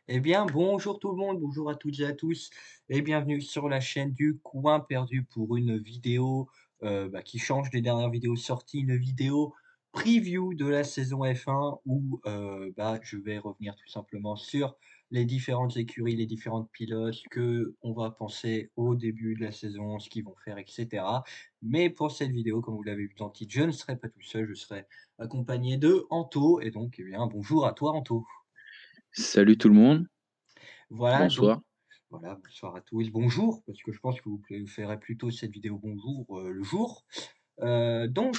Eh bien, bonjour tout le monde, bonjour à toutes et à tous et bienvenue sur la chaîne du Coin Perdu pour une vidéo, qui change des dernières vidéos sorties, une vidéo preview de la saison F1 où, je vais revenir tout simplement sur les différentes écuries, les différentes pilotes, que on va penser au début de la saison, ce qu'ils vont faire et cetera. Mais pour cette vidéo, comme vous l'avez vu dans le titre, je ne serai pas tout seul, je serai accompagné de Anto et donc, eh bien, bonjour à toi Anto. Salut tout le monde, Voilà, donc bonsoir. voilà, bonsoir à tous, bonjour, parce que je pense que vous préférez plutôt cette vidéo bonjour, le jour. Donc,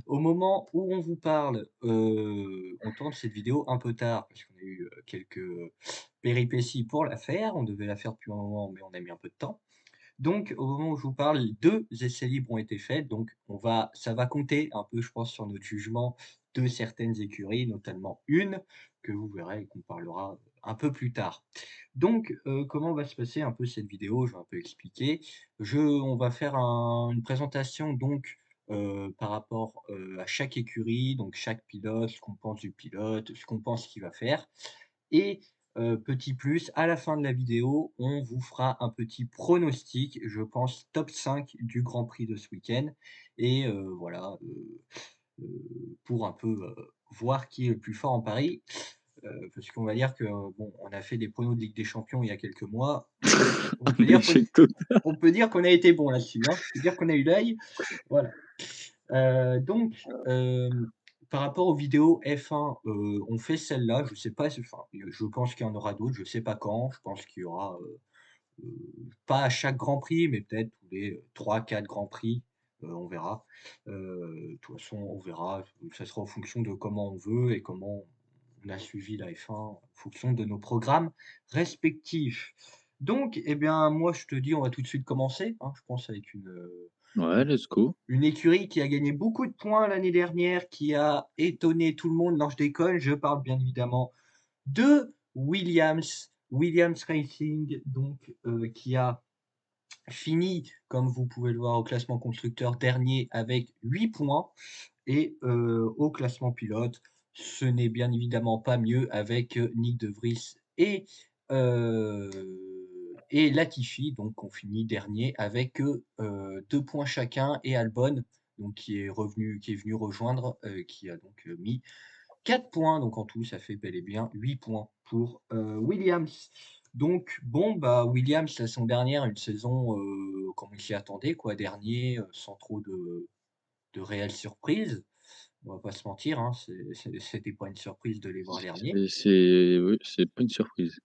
au moment où on vous parle, on tourne cette vidéo un peu tard parce qu'on a eu, quelques péripéties pour la faire. On devait la faire depuis un moment, mais on a mis un peu de temps. Donc, au moment où je vous parle, 2 essais libres ont été faits, donc ça va compter un peu, je pense, sur notre jugement de certaines écuries, notamment une que vous verrez et qu'on parlera un peu plus tard. Donc, comment va se passer un peu cette vidéo? Je vais un peu expliquer. On va faire une présentation donc, par rapport, à chaque écurie, donc chaque pilote, ce qu'on pense du pilote, ce qu'on pense qu'il va faire et petit plus, à la fin de la vidéo, on vous fera un petit pronostic, je pense top 5 du Grand Prix de ce week-end et voilà, pour un peu, voir qui est le plus fort en Paris. Parce qu'on va dire que, bon, on a fait des pronos de Ligue des Champions il y a quelques mois. On peut Un dire qu'on échec total. on peut dire qu'on a été bon là-dessus, hein. On peut dire qu'on a eu l'œil, voilà. Donc, par rapport aux vidéos F1, on fait celle-là, je sais pas si enfin, je pense qu'il y en aura d'autres, je sais pas quand. Je pense qu'il y aura, pas à chaque Grand Prix, mais peut-être tous les 3-4 Grands Prix, on verra. De toute façon, on verra, ça sera en fonction de comment on veut et comment on a suivi la F1 en fonction de nos programmes respectifs. Donc, eh bien, moi, je te dis, on va tout de suite commencer, hein, je pense avec Ouais, let's go. une écurie qui a gagné beaucoup de points l'année dernière, qui a étonné tout le monde. Non, je déconne, je parle bien évidemment de Williams. Williams Racing, donc, qui a fini, comme vous pouvez le voir au classement constructeur, dernier avec 8 points et au classement pilote, ce n'est bien évidemment pas mieux avec, Nyck de Vries et Latifi, donc on finit dernier avec, 2 points chacun et Albon, donc qui est venu rejoindre, qui a donc, mis 4 points, donc en tout ça fait bel et bien 8 points pour, Williams. Donc bon, bah, Williams la saison dernière, une saison, comme on s'y attendait quoi, dernier, sans trop de réelles surprises. On va pas se mentir, hein, c'était pas une surprise de les voir derniers. C'est oui, c'est pas une surprise.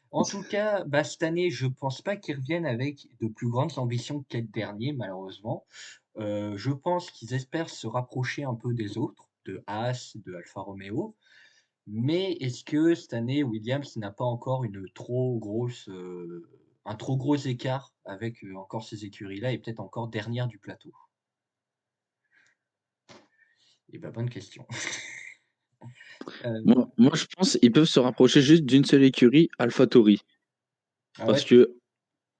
En tout cas, bah, cette année, je pense pas qu'ils reviennent avec de plus grandes ambitions qu'être dernier, malheureusement. Je pense qu'ils espèrent se rapprocher un peu des autres, de Haas, de Alfa Romeo. Mais est-ce que cette année, Williams n'a pas encore un trop gros écart avec, encore ces écuries-là et peut-être encore dernière du plateau? Eh bah, bonne question. Moi Heu, moi, je pense ils peuvent se rapprocher juste d'une seule écurie, AlphaTauri. ah ouais, Parce que,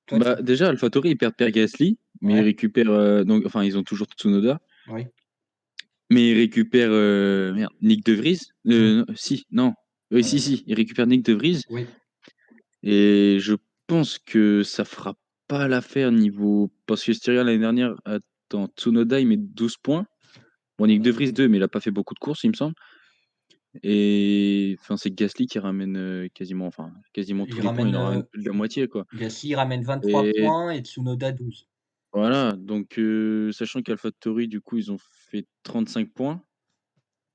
toi tu déjà AlphaTauri, ils perdent Pierre Gasly, mais ils ouais, récupèrent, donc enfin, ils ont toujours Tsunoda, oui. mais ils récupèrent, merde, Nyck de Vries, Mmh. si, non, oui, si, Heu, si, ils récupèrent Nyck de Vries oui, et je pense que ça fera pas l'affaire niveau parce que Styria l'année dernière, attends, Tsunoda, il met 12 points. Bon, Nyck de ouais. Vries 2, mais il a pas fait beaucoup de courses, il me semble. Et enfin, c'est Gasly qui ramène quasiment Il tous les points. Il ramène, en ramène plus de la moitié, quoi. Gasly ramène 23 Et points et Tsunoda 12. voilà, donc sachant qu'AlphaTauri, du coup, ils ont fait 35 points.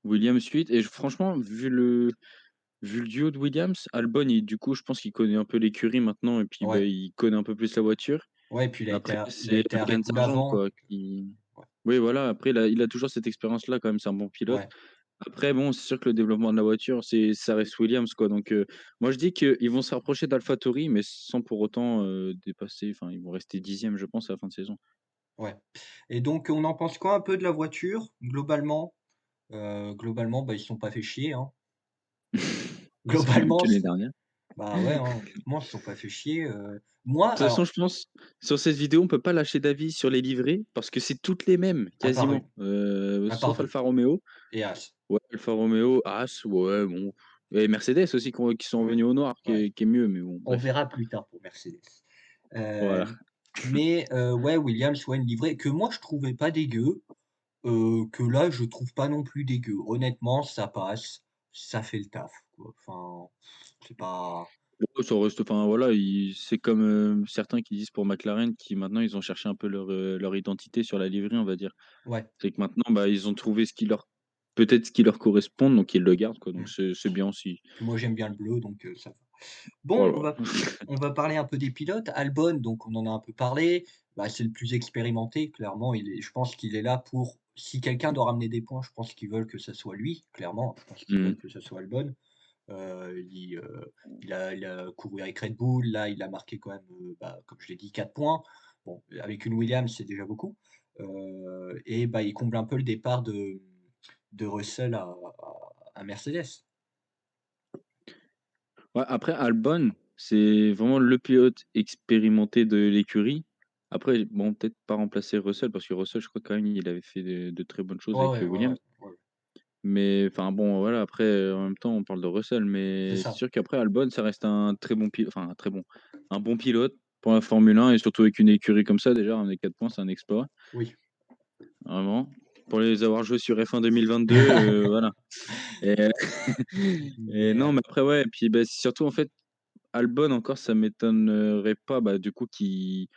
Williams 8. Et franchement, vu le duo de Williams, Albon, du coup, je pense qu'il connaît un peu l'écurie maintenant. Et puis, bah, Ouais, il connaît un peu plus la voiture. ouais et puis Après, il a c'est été à Red Logan Bull Sargent, avant. quoi, qui. Ouais, Oui, voilà. Après, il a toujours cette expérience-là, quand même. C'est un bon pilote. ouais. Après bon, c'est sûr que le développement de la voiture, ça reste Williams, quoi, donc moi je dis qu'ils vont se rapprocher d'AlphaTauri, mais sans pour autant, dépasser enfin, ils vont rester 10e, je pense, à la fin de saison. Ouais et donc on en pense quoi un peu de la voiture globalement? Globalement, bah, ils se sont pas fait chier, hein. C'est la même Globalement, que l'année dernière. bah, ouais, hein, honnêtement, ils se sont pas fait chier, De moi toute façon, alors je pense, sur cette vidéo, on peut pas lâcher d'avis sur les livrées parce que c'est toutes les mêmes, quasiment, à part sauf 2 Alfa Romeo. et As. Ouais, Alfa Romeo, Haas, ouais, bon, et Mercedes aussi qui sont Ouais, revenus au noir, ouais. qui est mieux, mais bon, On bref. verra plus tard pour Mercedes. Voilà. Mais ouais, Williams, ouais, une livrée que moi je trouvais pas dégueu, que là je trouve pas non plus dégueu. Honnêtement, ça passe, ça fait le taf, quoi. Enfin, c'est pas Ouais, ça reste enfin voilà, ils c'est comme, certains qui disent pour McLaren qui maintenant ils ont cherché un peu leur identité sur la livrée, on va dire. ouais, C'est que maintenant, bah, ils ont trouvé ce qui leur peut-être ce qui leur correspond, donc ils le gardent quoi, donc mmh. c'est bien aussi. Puis moi j'aime bien le bleu donc ça va. Bon, Voilà. on va parler un peu des pilotes. Albon, donc on en a un peu parlé, bah, c'est le plus expérimenté, clairement, il est je pense qu'il est là pour si quelqu'un doit ramener des points, je pense qu'ils veulent que ça soit lui, clairement. Je pense qu'ils veulent Mmh. que ça soit Albon. Il a couru avec Red Bull, là, il a marqué quand même, bah, comme je l'ai dit 4 points. Bon, avec une Williams, c'est déjà beaucoup, et bah, il comble un peu le départ de Russell à Mercedes. Ouais, après Albon, c'est vraiment le pilote expérimenté de l'écurie. Après, bon, peut-être pas remplacer Russell parce que Russell, je crois quand même il avait fait de très bonnes choses Ouais, avec, ouais, ouais, Williams. ouais, ouais, Mais enfin bon, voilà, après, en même temps, on parle de Russell, c'est mais c'est ça. sûr qu'après Albon, ça reste un très bon pilote, enfin un très bon, un bon pilote pour la Formule 1 et surtout avec une écurie comme ça, déjà ramener 4 points, c'est un exploit, Oui. vraiment. Pour les avoir joués sur F1 2022, voilà et et Mais non, mais après ouais et puis, bah, c'est surtout en fait, Albon encore, ça m'étonnerait pas, bah, du coup, qu'il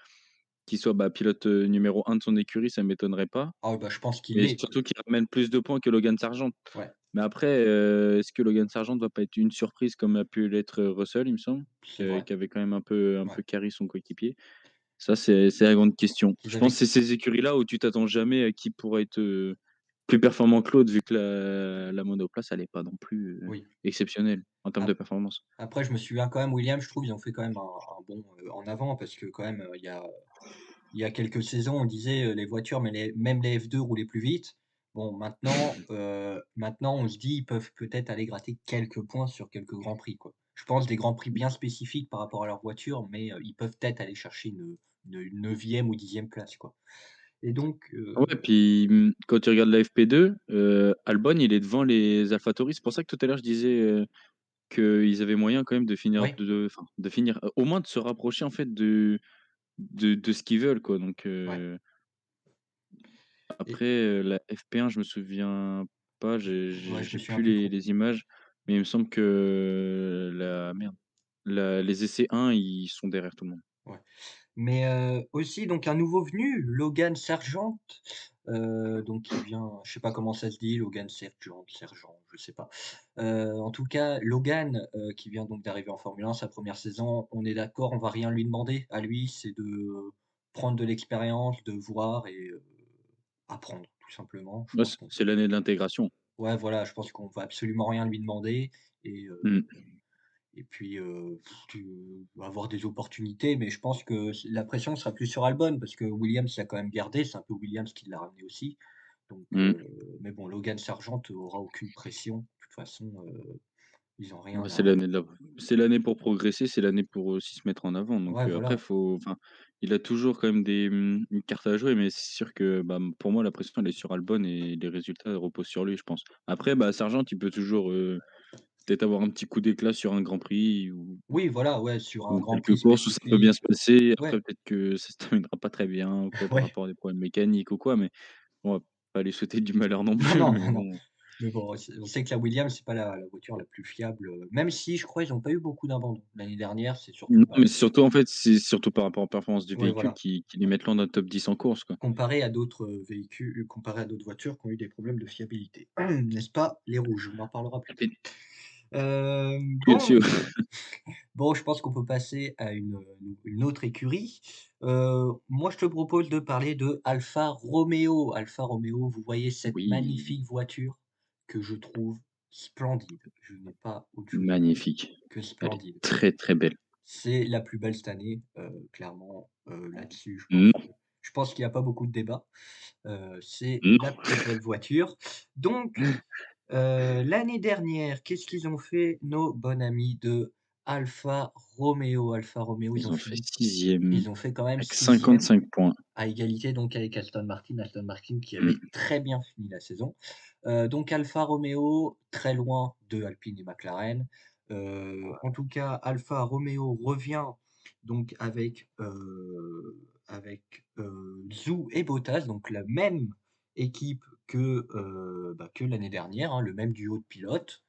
soit, bah, pilote, numéro 1 de son écurie, ça m'étonnerait pas. ah bah, je pense qu'il Mais l'est. surtout qu'il ramène plus de points que Logan Sargent. Ouais, Mais après, est-ce que Logan Sargent va pas être une surprise comme a pu l'être, Russell, il me semble? c'est vrai. Qui avait quand même un peu Ouais. carry son coéquipier. Ça, c'est la grande question. Ils Je pense avaient que c'est ces écuries-là où tu t'attends jamais à qui pourrait être, plus performant que l'autre vu que la monoplace, elle est pas non plus, oui. exceptionnelle en termes de Ap performance. Après, je me souviens quand même, Williams, je trouve, ils ont fait quand même un bond, en avant parce que quand même, il y a quelques saisons, on disait, les voitures, mais même les F2 roulaient plus vite. Bon, maintenant, on se dit: «Ils peuvent peut-être aller gratter quelques points sur quelques grands prix», quoi. Je pense des grands prix bien spécifiques par rapport à leur voiture, mais ils peuvent peut-être aller chercher une 9e ou 10e place, quoi et donc Ouais, puis, quand tu regardes la FP2, Albon, il est devant les AlphaTauri. C'est pour ça que tout à l'heure je disais, qu'ils avaient moyen quand même de finir ouais, enfin, de finir, au moins de se rapprocher en fait de ce qu'ils veulent quoi, donc ouais et après, la FP1, je me souviens pas, ouais, je me j'ai souviens plus plus les trop. les images, mais il me semble que la merde, la les essais 1, ils sont derrière tout le monde. Ouais. Mais aussi donc un nouveau venu, Logan Sargent, donc qui vient je sais pas comment ça se dit, Logan Sergent, je sais pas. En tout cas, Logan, qui vient donc d'arriver en Formule 1, sa première saison, on est d'accord, on va rien lui demander. À lui, c'est de prendre de l'expérience, de voir et apprendre tout simplement. Je Ouais, pense qu'on c'est peut l'année de l'intégration. ouais, voilà, je pense qu'on va absolument rien lui demander et Mmh. et puis, tu vas avoir des opportunités, mais je pense que la pression sera plus sur Albon parce que Williams l'a quand même gardé, c'est un peu Williams qui l'a ramené aussi. Donc, Mmh. mais bon, Logan Sargent aura aucune pression. De toute façon, ils ont rien Bah, à c'est l'année pour progresser, c'est l'année pour aussi se mettre en avant, donc ouais, après voilà. faut enfin, il a toujours quand même une carte à jouer, mais c'est sûr que, bah, pour moi la pression elle est sur Albon et les résultats reposent sur lui, je pense. Après, bah, Sargent, il peut toujours, peut-être avoir un petit coup d'éclat sur un Grand Prix Oui, voilà, ouais, sur un ou Grand quelques Prix courses où ça peut bien spécifique se passer. Après ouais, peut-être que ça se terminera pas très bien ou quoi par ouais. rapport à des problèmes mécaniques ou quoi, mais on va pas lui souhaiter du malheur non Non, plus, non, mais non, non. bon. Mais bon, on sait que la Williams, c'est pas la voiture la plus fiable, même si je crois ils ont pas eu beaucoup d'abandons. L'année dernière, c'est surtout Non, bah, mais c'est surtout en fait, c'est surtout par rapport aux performances du ouais, véhicule voilà. qui les mettent loin d'un top 10 en course, quoi. Comparé à d'autres, véhicules, comparé à d'autres voitures qui ont eu des problèmes de fiabilité. N'est-ce pas, les rouges? On en parlera plus tard. Et bien Bon, sûr. bon, je pense qu'on peut passer à une autre écurie. Moi, je te propose de parler de Alfa Romeo. Alfa Romeo, vous voyez cette Oui, magnifique voiture que je trouve splendide. Je n'ai pas autre chose à dire magnifique. que Elle est splendide. très, très belle. C'est la plus belle cette année, clairement, là-dessus, Non, je pense qu'il y a pas beaucoup de débat. C'est la non, plus belle voiture. Donc, l'année dernière, qu'est-ce qu'ils ont fait nos bons amis de Alfa Romeo? Alfa Romeo, ils ont fait 6e ils ont fait quand même avec 6e. 55 points. à égalité donc avec Aston Martin. Aston Martin qui avait Mmh. très bien fini la saison. Donc Alfa Romeo, très loin de Alpine et McLaren. En tout cas, Alfa Romeo revient donc avec Zhou et Bottas, donc la même équipe que l'année dernière, hein, le même duo de pilotes.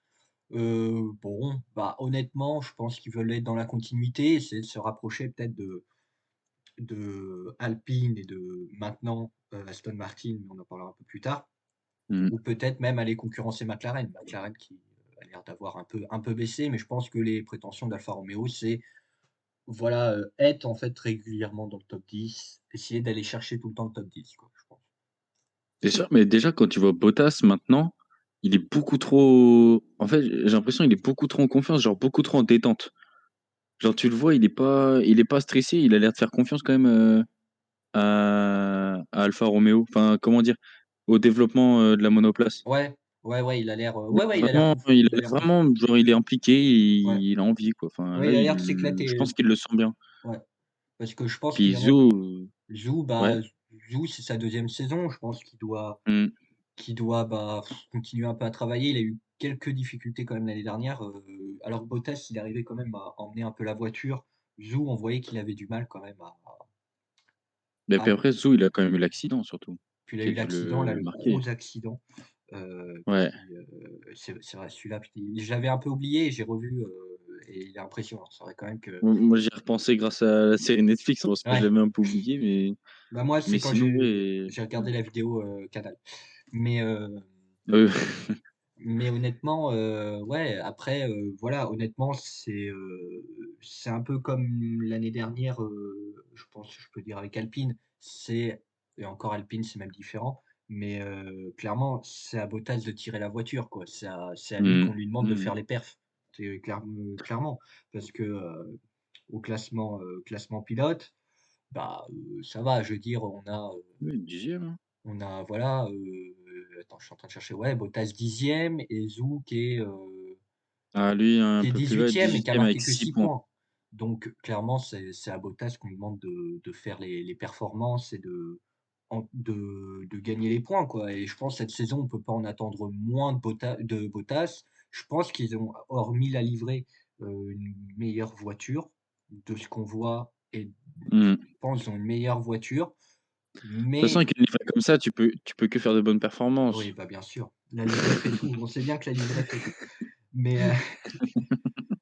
Bon, bah, honnêtement, je pense qu'ils veulent être dans la continuité, essayer de se rapprocher peut-être de Alpine et de maintenant, Aston Martin, mais on en parlera un peu plus tard, Mmh. ou peut-être même aller concurrencer McLaren. McLaren qui, a l'air d'avoir un peu baissé, mais je pense que les prétentions d'Alfa Romeo, c'est voilà, être en fait régulièrement dans le top 10, essayer d'aller chercher tout le temps le top 10 quoi, je pense. C'est sûr, mais déjà quand tu vois Bottas maintenant, il est beaucoup trop en fait, j'ai l'impression qu'il est beaucoup trop en confiance, genre beaucoup trop en détente. Genre tu le vois, il est pas stressé, il a l'air de faire confiance quand même, à Alfa Romeo. Enfin, comment dire? Au développement, de la monoplace. Ouais, ouais, il a l'air, Il ouais, est vraiment il a il a l'air l'air confiant. vraiment genre il est impliqué, Ouais, il a envie quoi. Enfin ouais, là, il a l'air de je s'éclater, pense qu'il le sent bien. ouais, parce que je pense Puis qu'il aimerait Zhou, Zhou, ouais, bah, Zhou, c'est sa deuxième saison. Je pense mmh, qu'il doit, bah, continuer un peu à travailler. Il a eu quelques difficultés quand même l'année dernière, alors que Bottas, il arrivait quand même à emmener un peu la voiture. Zhou, on voyait qu'il avait du mal quand même mais puis à après Zhou, il a quand même eu l'accident surtout, puis il a qui a eu dû l'accident, là, le le marquer. gros accident, Ouais. c'est vrai celui-là, putain, je l'avais un peu oublié et j'ai revu, et il est impressionnant. C'est vrai quand même que Moi, j'y ai repensé grâce à la série Netflix, hein, parce que je ouais, l'avais un peu oublié, mais bah, moi, c'est quand sinon, j'ai ouais. regardé la vidéo, Canal. Mais Heu, Mais honnêtement, ouais, après, voilà, honnêtement, c'est un peu comme l'année dernière, je pense que je peux dire avec Alpine. Et encore Alpine, c'est même différent, mais clairement, c'est à Bottas de tirer la voiture, quoi. C'est à lui mmh, qu'on lui demande de mmh. faire les perfs. C'est clairement, parce que, au classement pilote, bah, ça va, je veux dire, Oui, 10e, hein. voilà, attends, je suis en train de chercher, ouais, Bottas 10e et Zhou Ah lui, un qui est peu plus bas, 18e mais qui a 18e avec marqué que 6 6 points. points. Donc clairement, c'est à Bottas qu'on demande de faire les performances et de gagner les points, quoi. Et je pense cette saison, on peut pas en attendre moins de Bottas. Je pense qu'ils ont, hormis la livrée, une meilleure voiture de ce qu'on voit, et je Mmh. De pense qu'ils ont une meilleure voiture, toute façon, mais avec une livrée comme ça, tu peux que faire de bonnes oui, performances. bah, bien sûr, la livrée fait tout. On sait bien que la livrée fait tout. Mais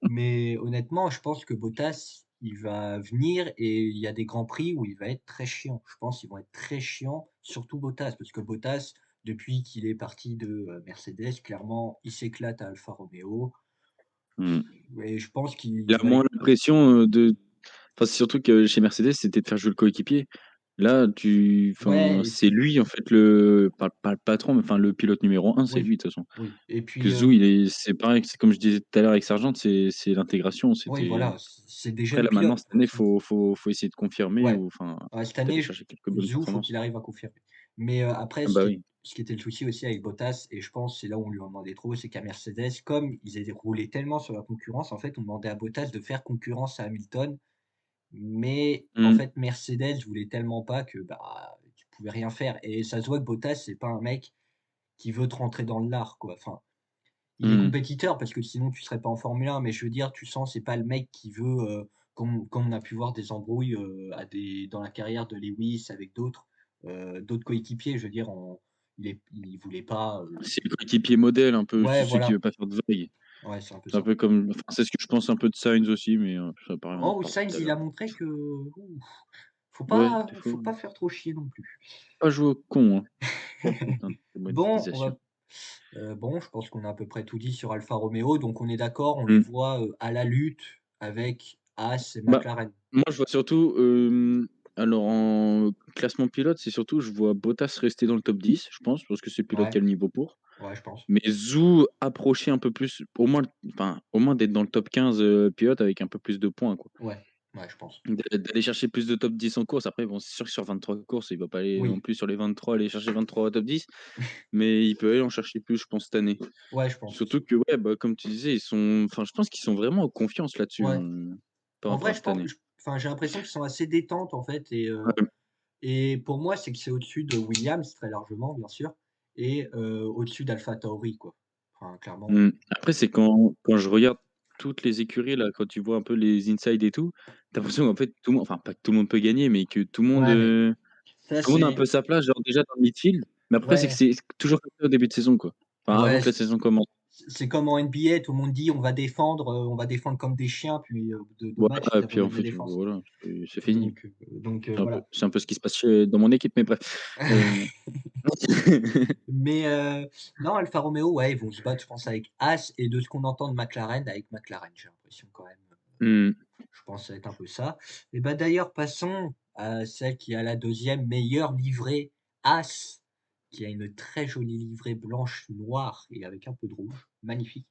mais honnêtement, je pense que Bottas, il va venir et il y a des grands prix où il va être très chiant. Je pense qu'ils vont être très chiants, surtout Bottas, parce que Bottas, depuis qu'il est parti de, Mercedes, clairement, il s'éclate à Alfa Romeo Mmh. et je pense Il qu'il a va moins être l'impression, de enfin, c'est surtout que chez Mercedes, c'était de faire jouer le coéquipier. Là, enfin, ouais et c'est puis lui, en fait, pas le patron, mais enfin, le pilote numéro un, c'est oui, lui, de toute façon. oui et Que puis, Zhou, c'est pareil, c'est comme je disais tout à l'heure avec Sargent, c'est l'intégration. oui, voilà, c'est des Après jeunes là, maintenant, pilotes, cette quoi, année, c'est ça. faut essayer de confirmer Ouais. ou enfin, Ouais, cette d'aller année, chercher quelques bonnes Zhou, faut performances. qu'il arrive à confirmer. Mais, après Ah bah oui. ce qui était le souci aussi avec Bottas et je pense c'est là où on lui en demandait trop, c'est qu'à Mercedes, comme ils avaient roulé tellement sur la concurrence, en fait, on demandait à Bottas de faire concurrence à Hamilton, mais en Mmh, fait, Mercedes voulait tellement pas que, bah, tu pouvais rien faire et ça se voit que Bottas, c'est pas un mec qui veut te rentrer dans l'art, quoi. Enfin, il est mmh, compétiteur parce que sinon tu serais pas en Formule 1, mais je veux dire, tu sens, c'est pas le mec qui veut, comme on a pu voir des embrouilles, dans la carrière de Lewis avec d'autres coéquipiers. Je veux dire, il voulait pas, c'est le coéquipier modèle un peu, ouais, c'est celui qui voilà, veut pas faire de vagues. ouais, c'est un peu C'est un ça. peu comme enfin, c'est ce que je pense un peu de Sainz aussi, mais ça pareil, on en Oh, reparlera tout Sainz, à il a l'heure. montré que, ouh, Ouais, des fois, faut pas faire trop chier non plus. pas jouer au con, hein. Oh putain, quelle Bon, monétisation. bon, je pense qu'on a à peu près tout dit sur Alfa Romeo, donc on est d'accord, on les Mmh. voit, à la lutte avec Haas et Bah, McLaren. moi, je vois surtout, alors en classement pilote, c'est surtout je vois Bottas rester dans le top 10, je pense, parce que c'est le pilote qui Ouais. a le niveau pour. Ouais, je pense. Mais Zhou approcher un peu plus, au moins d'être dans le top 15, pilote avec un peu plus de points, quoi. Ouais, ouais, je pense. D'aller chercher plus de top 10 en course. Après, bon, c'est sûr que sur 23 courses, il va pas aller non Oui, plus sur les 23, aller chercher 23 au top 10, mais il peut aller en chercher plus, je pense, cette année. ouais, je pense Surtout aussi. que, ouais, bah, comme tu disais, je pense qu'ils sont vraiment en confiance là-dessus, Ouais. hein, par En rapport vrai, à cette année. enfin, j'ai l'impression qu'ils sont assez détentes, en fait, Ouais, et pour moi, c'est que c'est au-dessus de Williams, très largement, bien sûr, et au-dessus d'AlphaTauri, quoi. Enfin, clairement, Après, c'est quand je regarde toutes les écuries là, quand tu vois un peu les inside et tout, tu as l'impression qu'en fait tout le monde enfin pas que tout le monde peut gagner, mais que ouais, mais ça, tout le monde a un peu c'est sa place, genre déjà dans le midfield, mais après c'est que ouais, c'est toujours comme ça au début de saison, quoi. Enfin avant ouais, que la saison commence. c'est comme en NBA, tout le monde dit: on va défendre comme des chiens», puis au bout de 2 matchs, Voilà et ils puis en abandonnent la fait, défense. voilà, c'est fini. Voilà. C'est un peu ce qui se passe chez dans mon équipe, mais bref. Heu Mais non, Alfa Romeo, ouais, ils vont se battre, je pense, avec As et de ce qu'on entend de McLaren, avec McLaren, j'ai l'impression quand même, Mmh. je pense que ça va être un peu ça. Et bah, d'ailleurs, passons à celle qui a la deuxième meilleure livrée, As, qui a une très jolie livrée blanche, noire et avec un peu de rouge, magnifique.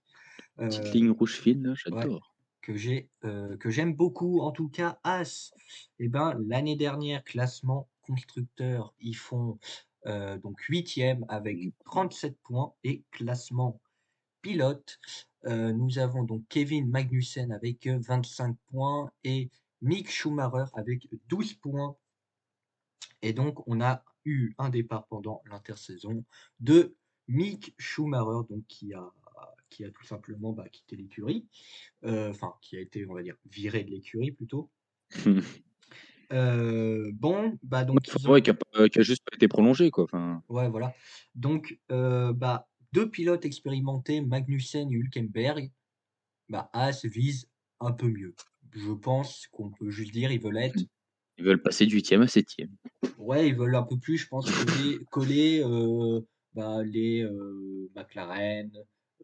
Petite Heu, ligne rouge fine là, ouais, j'adore. que j'aime beaucoup, en tout cas As. Et ben, l'année dernière, classement constructeur, ils font, donc 8e avec Mmh. 37 points, et classement pilote, nous avons donc Kevin Magnussen avec, 25 points et Mick Schumacher avec 12 points, et donc on a eu un départ pendant l'intersaison de Mick Schumacher, donc qui a tout simplement, bah, quitté l'écurie, enfin qui a été, on va dire, viré de l'écurie plutôt. Bon, bah, Ouais, donc ils enfin ouais, ont qui a juste pas été prolongé quoi, enfin. ouais, voilà. Donc bah, 2 pilotes expérimentés, Magnussen et Hülkenberg. Bah, Haas vise un peu mieux. Je pense qu'on peut juste dire, ils veulent être Ils veulent passer de 8e à 7e. ouais, ils veulent un peu plus, je pense, coller, bah, les, McLaren,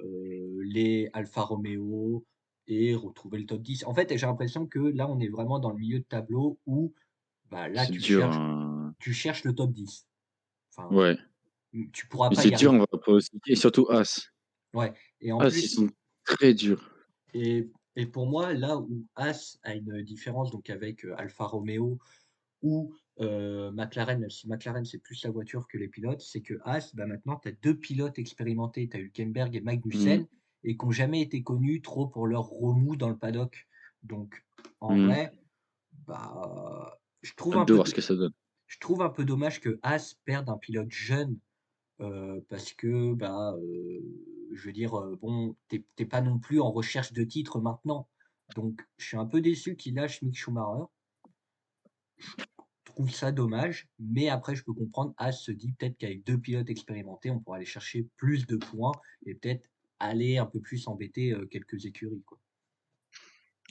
les Alfa Romeo, et retrouver le top 10. En fait, j'ai l'impression que là, on est vraiment dans le milieu de tableau où, bah, là, C'est dur, hein. tu cherches le top 10. Enfin, Ouais, tu pourras mais pas c'est y dur, on arriver. va pas citer et surtout As. Ouais, et en As, ils plus sont très durs. et pour moi, là où Haas a une différence donc avec, Alfa Romeo ou McLaren, même si McLaren, c'est plus la voiture que les pilotes, c'est que Haas, bah, maintenant, tu as 2 pilotes expérimentés. Tu as Hülkenberg et Mmh. Magnussen, et qui ont jamais été connus trop pour leur remous dans le paddock. Donc en Mmh. vrai, bah, je trouve Hâte un de peu voir ce d que ça donne. je trouve un peu dommage que Haas perde un pilote jeune, parce que, bah, je veux dire, bon, tu es pas non plus en recherche de titre maintenant. Donc je suis un peu déçu qu'il lâche Mick Schumacher. Je trouve ça dommage, mais après je peux comprendre, As se dit peut-être qu'avec 2 pilotes expérimentés, on pourra aller chercher plus de points et peut-être aller un peu plus embêter, quelques écuries, quoi.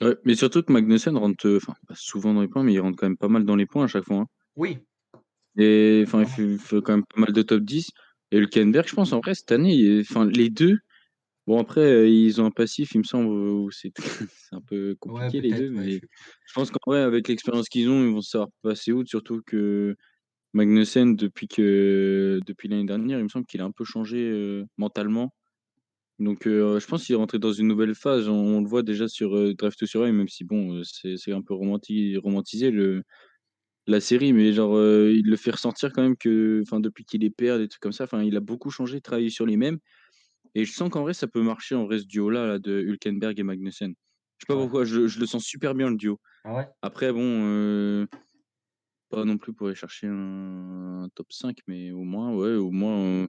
Ouais, mais surtout que Magnussen rentre, enfin, pas souvent dans les points, mais il rentre quand même pas mal dans les points à chaque fois, hein. Oui, Et enfin, clairement. il fait quand même pas mal de top 10 et Hülkenberg, je pense en vrai cette année, enfin les 2 bon après, ils ont un passif, il me semble, où c'est c'est un peu Ouais, compliqué les 2 peut-être, ouais, je mais sais plus. je pense qu'en vrai avec l'expérience qu'ils ont, ils vont savoir passer outre, surtout que Magnussen depuis l'année dernière, il me semble qu'il a un peu changé, mentalement. Donc je pense qu'il est rentré dans une nouvelle phase. On le voit déjà sur, Drive to Survive, même si bon, c'est un peu romantisé la série, mais genre, il le fait ressentir quand même que enfin depuis qu'il est père, des trucs comme ça, enfin il a beaucoup changé, travaillé sur les mêmes et je sens qu'en vrai ça peut marcher en vrai ce duo-là, là, de Hülkenberg et Magnussen. Je sais pas Ouais. pourquoi, je le sens super bien le duo. Ah ouais? Après bon, pas non plus pour aller chercher un top 5 mais au moins, ouais, au moins,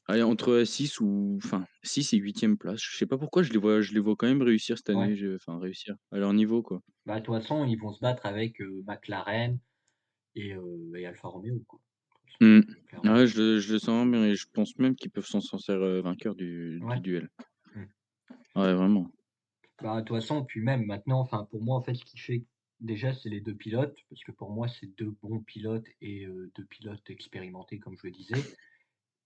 allez, entre 6 ou enfin 6 et 8e place. Je sais pas pourquoi je les vois quand même réussir cette Ouais. année, enfin réussir à leur niveau, quoi. Bah, de toute façon, ils vont se battre avec, McLaren et Alfa Romeo, quoi. De toute façon, Mmh. clairement. Ouais, je le sens bien et je pense même qu'ils peuvent s'en sortir, vainqueurs du Ouais. duel. Mmh. Ouais, vraiment. Bah, de toute façon, puis même maintenant, enfin, pour moi, en fait, ce qui fait déjà, c'est les 2 pilotes, parce que pour moi, c'est 2 bons pilotes et 2 pilotes expérimentés, comme je le disais.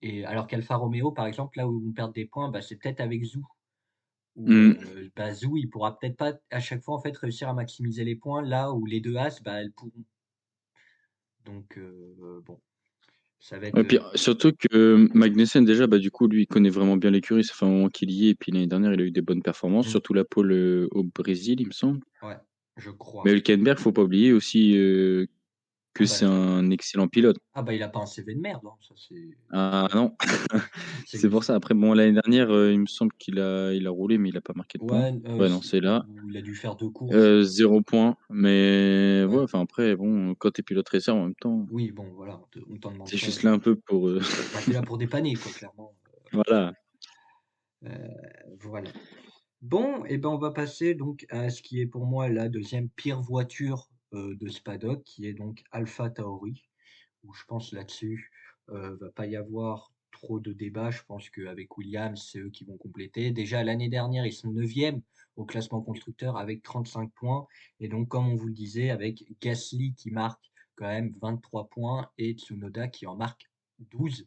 Et alors qu'Alfa Romeo, par exemple, là où ils vont perdre des points, bah, c'est peut-être avec Zhou, où, Mmh. bah, Zhou, il pourra peut-être pas à chaque fois, en fait, réussir à maximiser les points, là où les 2 As, bah, elles pourront. Donc bon, ça va être, Et puis, surtout que Magnussen déjà, bah, du coup, lui, il connaît vraiment bien l'écurie, ça fait un moment qu'il y est et puis l'année dernière, il a eu des bonnes performances, mmh, surtout la pole, au Brésil, il me semble. ouais, je crois. Mais Hülkenberg, faut pas oublier aussi, Ah que bah c'est un excellent pilote. il a pas un CV de merde, hein, ça Ah non, c'est c'est pour ça. Après bon, l'année dernière, il me semble qu'il a roulé, mais il a pas marqué de points. ouais, Ouais, non, c'est là. ou il a dû faire 2 courses, 0 point, mais ouais, ouais. enfin après bon, quand tu es pilote réserve en même temps, Oui, bon, voilà, on t'en demande tu es pas, juste là un peu pour, bah, tu es là pour dépanner, quoi, clairement, voilà. voilà. Bon et ben, on va passer donc à ce qui est pour moi la deuxième pire voiture, de ce paddock, qui est donc AlphaTauri, où je pense là-dessus, va pas y avoir trop de débat. Je pense qu'avec Williams, c'est eux qui vont compléter. Déjà l'année dernière, ils sont 9e au classement constructeur avec 35 points et donc comme on vous le disait, avec Gasly qui marque quand même 23 points et Tsunoda qui en marque 12.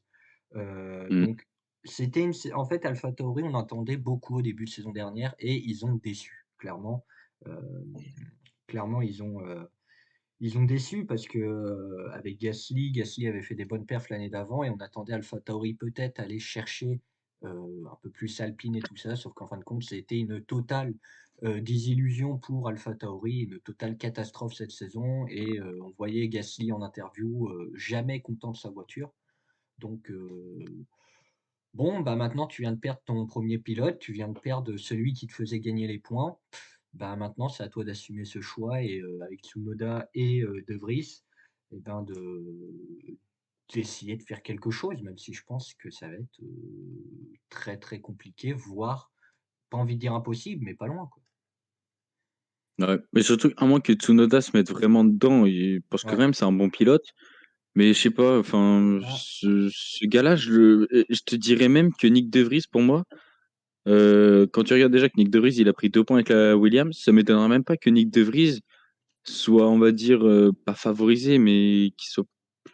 Mmh. Donc c'était une sai en fait, AlphaTauri, on entendait beaucoup au début de saison dernière et ils ont déçu, clairement. Hem, clairement, ils ont déçu parce que, avec Gasly avait fait des bonnes perfs l'année d'avant et on attendait AlphaTauri peut-être aller chercher, un peu plus Alpine et tout ça, sauf qu'en fin de compte, c'était une totale, désillusion pour AlphaTauri, une totale catastrophe cette saison et on voyait Gasly en interview, jamais content de sa voiture. Donc bon, bah, maintenant tu viens de perdre ton premier pilote, tu viens de perdre celui qui te faisait gagner les points. Bah, maintenant c'est à toi d'assumer ce choix et avec Tsunoda et De Vries et ben, d'essayer de faire quelque chose, même si je pense que ça va être, très, très compliqué, voire pas envie de dire impossible, mais pas loin, quoi. Ouais, mais surtout à moins que Tsunoda se mette vraiment dedans et parce que quand Ouais, même c'est un bon pilote, mais je sais pas, enfin bah, ce gars-là, je te dirais même que Nick De Vries pour moi, quand tu regardes déjà que Nick De Vries il a pris 2 points avec la Williams, ça m'étonnerait même pas que Nick De Vries soit, on va dire, pas favorisé, mais qu'il soit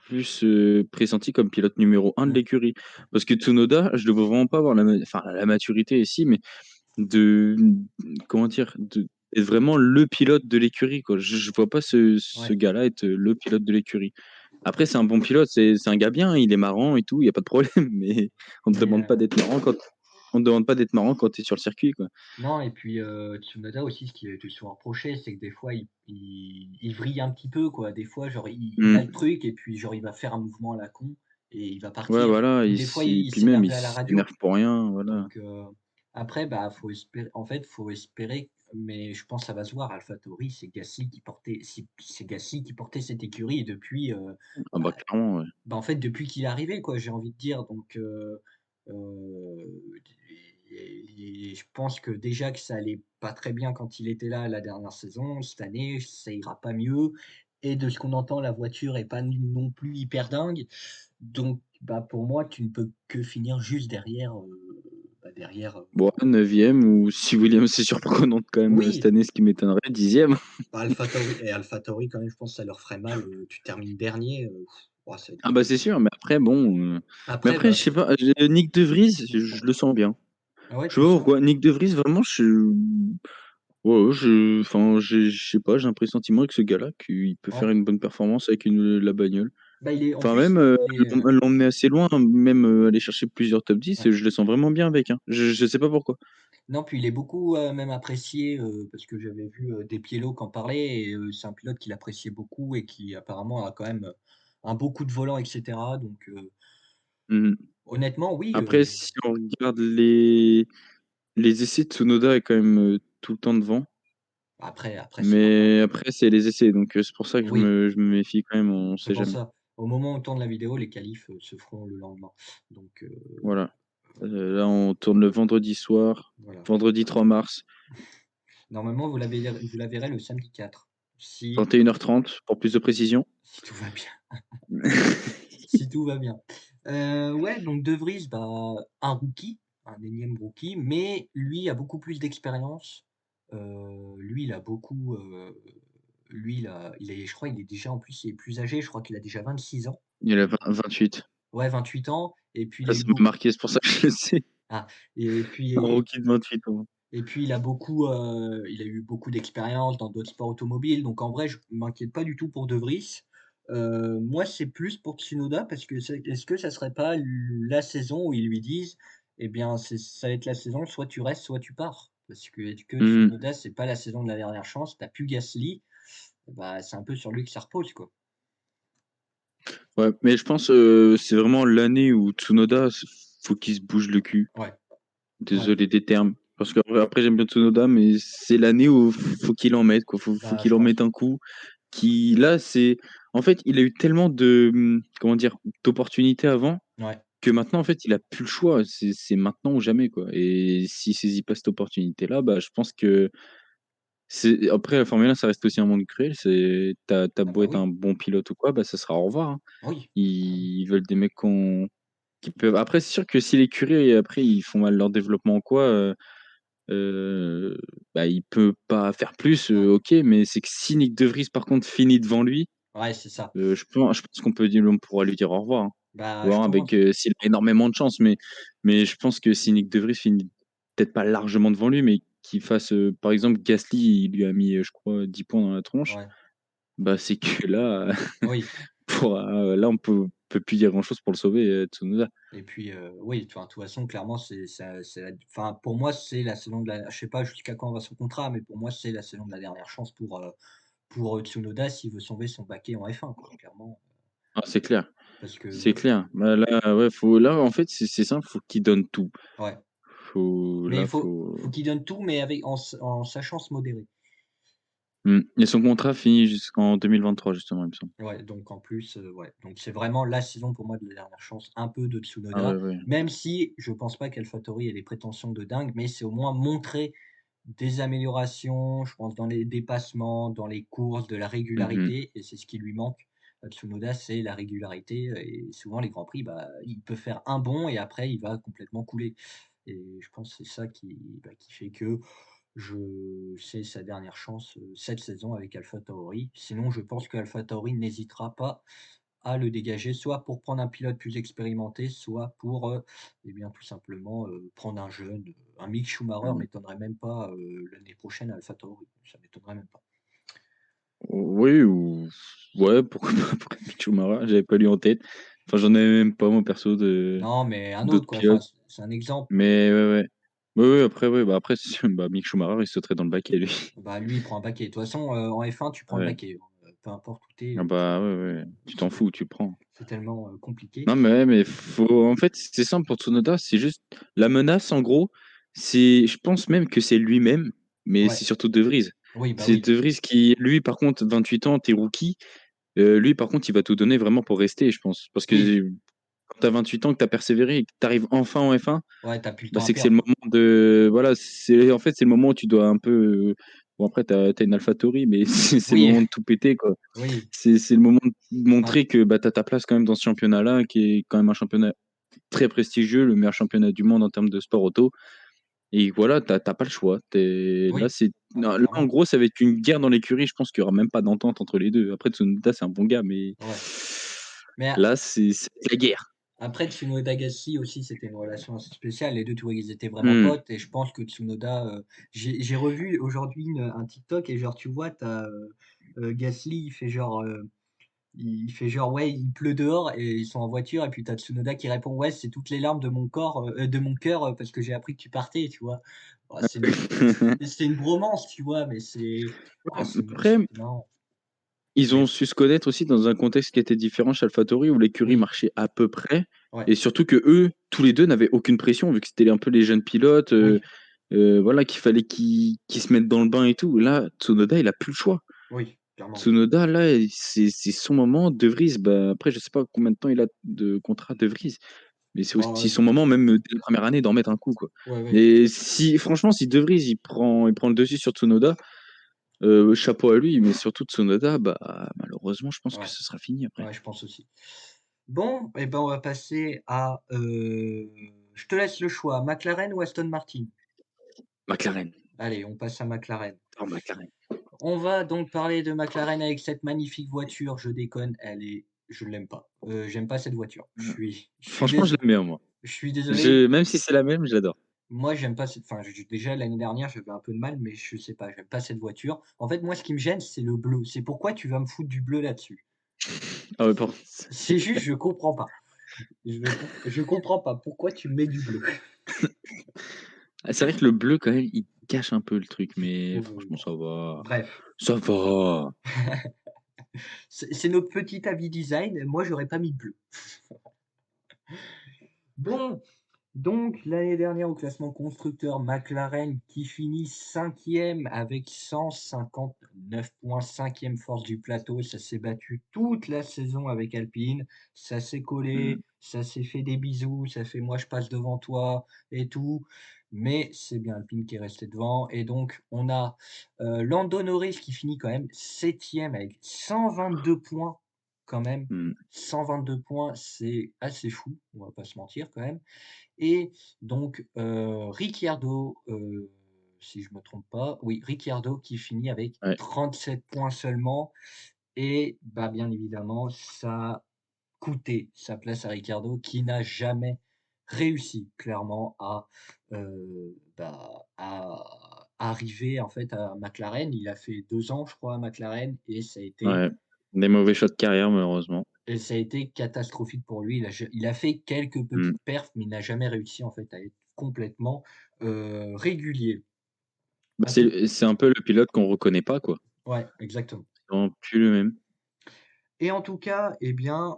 plus, pressenti comme pilote numéro un de mmh, l'écurie. Parce que Tsunoda, je le vois vraiment pas avoir la maturité et si, mais de comment dire? D'être vraiment le pilote de l'écurie, quoi. Je vois pas ce ouais, gars-là être, le pilote de l'écurie. Après, c'est un bon pilote, c'est un gars bien, il est marrant et tout, il y a pas de problème, mais on te mais demande pas d'être marrant quand on te demande pas d'être marrant quand tu es sur le circuit, quoi. non et puis, Tsunoda aussi, ce qui lui a été souvent reproché, c'est que des fois, il vrille un petit peu, quoi. Des fois, genre, il a le Mmh. truc et puis, genre, il va faire un mouvement à la con et il va Ouais, partir. voilà, Ou des fois, il puis même, il s'énervait à la radio. s'énerve pour rien, voilà. Donc, après, bah, faut espérer, mais je pense que ça va se voir. AlphaTauri, c'est Gasly qui portait cette écurie depuis, Ah bah, clairement, ouais. bah, en fait, depuis qu'il est arrivé, quoi, j'ai envie de dire. Donc, heu, et je pense que déjà que ça allait pas très bien quand il était là la dernière saison. Cette année, ça ira pas mieux et de ce qu'on entend, la voiture est pas non plus hyper dingue. Donc, bah, pour moi, tu ne peux que finir juste derrière, Bon, 9e ou si Williams est surprenante quand même, cette oui, année, ce qui m'étonnerait, 10e. bah, AlphaTauri quand même, je pense que ça leur ferait mal, tu termines dernier, ouah, ça va être Ah bah, c'est compliqué. sûr, mais après bon, mais Après, après bah, je sais pas, Nick De Vries, je le sens bien. ah ouais, Je tu sais le pas sens? pourquoi, Nick De Vries vraiment ouais, ouais, enfin, je sais pas, j'ai un pressentiment avec ce gars-là qu'il peut faire En une bonne performance avec la bagnole. bah, il est en Enfin plus, même, il est, l'emmener assez loin, même, aller chercher plusieurs top 10, ouais. je le sens vraiment bien avec, hein. Je sais pas pourquoi. Non, puis il est beaucoup, même apprécié, parce que j'avais vu, des Piello qui en parlaient et c'est un pilote qu'il appréciait beaucoup et qui apparemment a quand même, un beau coup de volant et cetera. Donc, Mmh mh. honnêtement, oui, Après si on regarde les essais, Tsunoda est quand même, tout le temps devant. après c'est normal. Mais après, c'est les essais, donc c'est pour ça que Oui, je me méfie quand même, on c'est sait pour jamais. ça. Au moment où on tourne la vidéo, les qualifs, se feront le lendemain. Donc, Voilà. Là, on tourne le vendredi soir, voilà. vendredi 3 mars, Normalement, vous la verrez le samedi 4, si 21h30 pour plus de précision. si tout va bien. Si tout va bien. Ouais, donc De Vries, bah, un rookie, un énième rookie, mais lui a beaucoup plus d'expérience. Lui, il a beaucoup, lui, il est je crois, il est déjà en plus, il est plus âgé, je crois qu'il a déjà 26 ans. Il a 28. Ouais, 28 ans et puis il Ah, a eu ça m'a marqué, c'est pour ça que je le sais. ah et Un puis rookie de 28 ans. il a eu beaucoup d'expérience dans d'autres sports automobiles, donc en vrai, je m'inquiète pas du tout pour De Vries. Moi, c'est plus pour Tsunoda parce que est-ce que ça serait pas la saison où ils lui disent: «Eh bien, ça va être la saison, soit tu restes, soit tu pars». Parce que est-ce que Mmh mh. Tsunoda, c'est pas la saison de la dernière chance, tu as plus Gasly, bah, c'est un peu sur lui que ça repose, quoi. Ouais, mais je pense, c'est vraiment l'année où Tsunoda, faut qu'il se bouge le cul. Ouais, ouais, Désolé des termes, parce qu'après j'aime bien Tsunoda, mais c'est l'année où faut qu'il en mette quoi, faut bah, je qu'il en pense. mette un coup, qui là, c'est en fait, il a eu tellement de, comment dire? D'opportunités avant, Ouais, que maintenant en fait, il a plus le choix. C'est maintenant ou jamais quoi et s'il saisit pas cette opportunité-là, bah, je pense que c'est après la Formule 1 ça reste aussi un monde cruel, tu as ah beau bah, être oui, un bon pilote ou quoi, bah, ça sera au revoir, hein. oui, bah, oui, Ils veulent des mecs qui peuvent après c'est sûr que si l'écurie après ils font mal leur développement ou quoi, Heu, bah, il peut pas faire plus, ouais, OK, mais c'est que si Nick De Vries par contre finit devant lui, ouais, c'est ça. je pense qu'on peut dire on pourra lui dire au revoir, hein. Bah, je Voir avec, pense. s'il a énormément de chance, mais je pense que si Nick De Vries finit peut-être pas largement devant lui, mais qu'il fasse, par exemple Gasly, il lui a mis, je crois 10 points dans la tronche, Ouais, bah, c'est que là, oui. là on peut plus dire grand chose pour le sauver, Tsunoda. Et puis, oui, enfin, de toute façon, clairement, c'est la enfin, pour moi, c'est la saison de la je sais pas jusqu'à quand va son contrat, mais pour moi, c'est la saison de la dernière chance pour, Tsunoda s'il veut sauver son baquet en F1, quoi, clairement. Ah, c'est clair, Parce que c'est clair. Bah, là, ouais, faut là, en fait, c'est simple, faut qu'il donne tout. ouais, Faut mais il là, faut qu'il donne tout, mais avec en sachant se modérer. et son contrat finit jusqu'en 2023 justement, il me semble. Ouais, donc en plus, ouais, donc c'est vraiment la saison pour moi de la dernière chance, un peu de Ah ouais, Tsunoda, ouais. même si je pense pas qu'AlphaTauri ait des prétentions de dingue, mais c'est au moins montrer des améliorations, je pense dans les dépassements, dans les courses, de la Mmh mh. régularité et c'est ce qui lui manque à Tsunoda, c'est la régularité et souvent les grands prix, bah, il peut faire un bond et après il va complètement couler et je pense que c'est ça qui fait que c'est sa dernière chance, cette saison avec AlphaTauri. Sinon, je pense qu'AlphaTauri n'hésitera pas à le dégager, soit pour prendre un pilote plus expérimenté, soit pour, eh bien, tout simplement, prendre un jeune, un Mick Schumacher Mmh. m'étonnerait même pas, l'année prochaine à AlphaTauri, ça m'étonnerait même pas. Oui ou ouais, pourquoi pas après Mick Schumacher, j'avais pas lui en tête. Enfin, j'en avais même pas moi perso de Non, mais un autre d'autres quoi, enfin, pilotes, c'est un exemple, mais ouais, ouais. Ouais, ouais, après ouais, bah, après c'est sûr, bah, Mick Schumacher, il sauterait dans le baquet lui. bah, lui, il prend un baquet. De toute façon, en F1, tu prends le Ouais. baquet, hein, peu importe où tu es, Ah bah, ouais, ouais, tu t'en fous, tu prends. c'est tellement, compliqué. Non, mais ouais, mais faut en fait, c'est simple pour Tsunoda, c'est juste la menace en gros, c'est je pense même que c'est lui-même, mais Ouais, c'est surtout De Vries. oui, bah, C'est oui, De Vries qui lui par contre 28 ans, tu es rookie, lui par contre il va tout donner vraiment pour rester je pense. Parce que oui, quand tu as 28 ans, que tu as persévéré et que tu arrives enfin en F1, ouais, tu as plus le bah, temps à c'est que c'est perdre, le quoi. moment de voilà, c'est en fait, c'est le moment où tu dois un peu, bon après tu as une AlphaTauri mais c'est le Oui, moment de tout péter quoi. oui, C'est le moment de enfin, montrer que, bah, tu as ta place quand même dans ce championnat-là qui est quand même un championnat très prestigieux, le meilleur championnat du monde en termes de sport auto et voilà, tu as pas le choix. Tu là, oui, c'est ah bah, non, là, en clairement, gros, ça va être une guerre dans l'écurie, je pense qu'il y aura même pas d'entente entre les 2. Après Tsunoda, c'est un bon gars, mais ouais. Mais là, c'est la guerre. après Tsunoda Agassi aussi, c'était une relation assez spéciale. Les 2 tu vois, ils étaient vraiment Mmh. potes et je pense que Tsunoda, j'ai revu aujourd'hui un TikTok et genre tu vois, tu as, Gasly, il fait genre: «Ouais, il pleut dehors» et ils sont en voiture et puis tu as Tsunoda qui répond: «Ouais, c'est toutes les larmes de mon corps, de mon cœur, parce que j'ai appris que tu partais», tu vois? Oh, c'est une bromance, tu vois? Mais Ouais, après, c'était marrant. ils ont Mais su se connaître aussi dans un contexte qui était différent chez AlphaTauri où l'écurie oui, marchait à peu près ouais, et surtout qu'eux, tous les 2 n'avaient aucune pression vu que c'était un peu les jeunes pilotes, oui, voilà, qu'il fallait qu'ils se mettent dans le bain et tout. Là, Tsunoda, il a plus le choix. oui, clairement. Tsunoda, là, c'est son moment. De Vries, bah, après, je sais pas combien de temps il a de contrat, De Vries, mais c'est Bah, aussi son moment, même dès la première année, d'en mettre un coup, quoi. ouais, ouais. Et si franchement, si De Vries, il prend le dessus sur Tsunoda, chapeau à lui, mais surtout Tsunoda, bah, malheureusement, je pense que Ouais, ce sera fini après. ouais, je pense aussi. Bon, et ben, on va passer à, je te laisse le choix, McLaren ou Aston Martin? McLaren. Allez, on passe à McLaren. Oh, McLaren. On va donc parler de McLaren avec cette magnifique voiture. Je déconne, je l'aime pas. J'aime pas cette voiture. Franchement, je l'aime bien, moi. Je suis désolé. Même si c'est la même, je l'adore. Moi, j'aime pas cette enfin, déjà l'année dernière, j'avais un peu de mal, mais je sais pas, j'aime pas cette voiture. En fait, moi, ce qui me gêne, c'est le bleu. C'est pourquoi tu vas me foutre du bleu là-dessus? Ah ouais, pardon, c'est C'est juste, clair. je comprends pas. Je comprends pas pourquoi tu mets du bleu. Ah, c'est vrai que le bleu, quand même, il cache un peu le truc, mais Bon, franchement, ça va. bref. Ça va. C'est notre petit avis design, moi j'aurais pas mis bleu. Bon, donc l'année dernière au classement constructeur, McLaren qui finit 5e avec 159 points, 5e force du plateau. Ça s'est battu toute la saison avec Alpine, ça s'est Mmh. collé, ça s'est fait des bisous, ça fait: «Moi je passe devant toi» et tout, mais c'est bien Alpine qui est resté devant et donc on a, Lando Norris qui finit quand même 7e avec 122 points quand même. Mmh. 122 points, c'est assez fou, on va pas se mentir quand même. Et donc, Ricciardo, si je me trompe pas, oui, Ricciardo qui finit avec Ouais, 37 points seulement et bah, bien évidemment, ça a coûté sa place à Ricciardo qui n'a jamais réussi clairement à, bah, à arriver en fait à McLaren. Il a fait 2 ans, je crois, à McLaren ouais. Des mauvais choix de carrière malheureusement. et ça a été catastrophique pour lui. Il a fait quelques Mmh. petites perfs, mais il n'a jamais réussi en fait à être complètement, régulier. Bah, En tout c'est un peu le pilote qu'on reconnaît pas, quoi. Ouais, exactement. C'est vraiment plus le même. Et en tout cas, eh bien,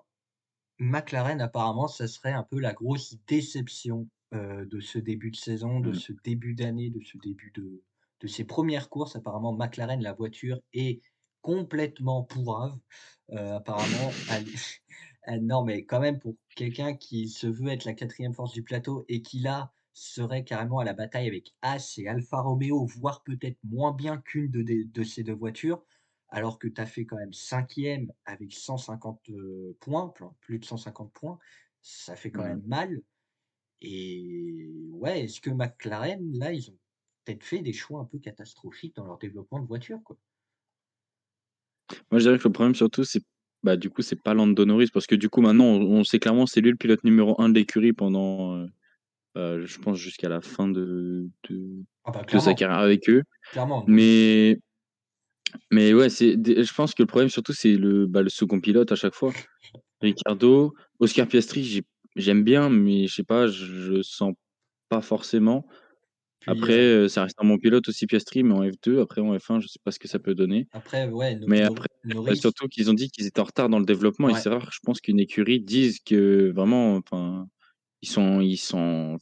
McLaren apparemment, ça serait un peu la grosse déception, de ce début de saison, de Mmh. ce début d'année, de ce début de ces premières courses. Apparemment, McLaren, la voiture est complètement pourrave. Apparemment, elle non, mais quand même pour quelqu'un qui se veut être la quatrième force du plateau et qui là, serait carrément à la bataille avec Haas et Alfa Romeo, voire peut-être moins bien qu'une de ces 2 voitures, alors que tu as fait quand même 5e avec 150, points, plus de 150 points, ça fait quand Mmh. même mal et ouais, est-ce que McLaren, là, ils ont peut-être fait des choix un peu catastrophiques dans leur développement de voiture, quoi? Moi, je dirais que le problème surtout, c'est bah, du coup, c'est pas Lando Norris parce que du coup, maintenant, on sait clairement c'est lui le pilote numéro un de l'écurie pendant, je pense jusqu'à la fin Ah bah, de sa clairement, carrière avec eux. clairement, Norris. Mais ouais, je pense que le problème surtout, c'est le second pilote à chaque fois. Ricciardo, Oscar Piastri, j'aime bien, mais je sais pas, je sens pas forcément. Puis, Après, ça reste un bon pilote aussi Piastri, mais en F2, après en F1, je sais pas ce que ça peut donner. après, ouais, Mais après, Norris, surtout qu'ils ont dit qu'ils étaient en retard dans le développement et ouais, c'est rare, je pense qu'une écurie dise que vraiment, enfin, ils sont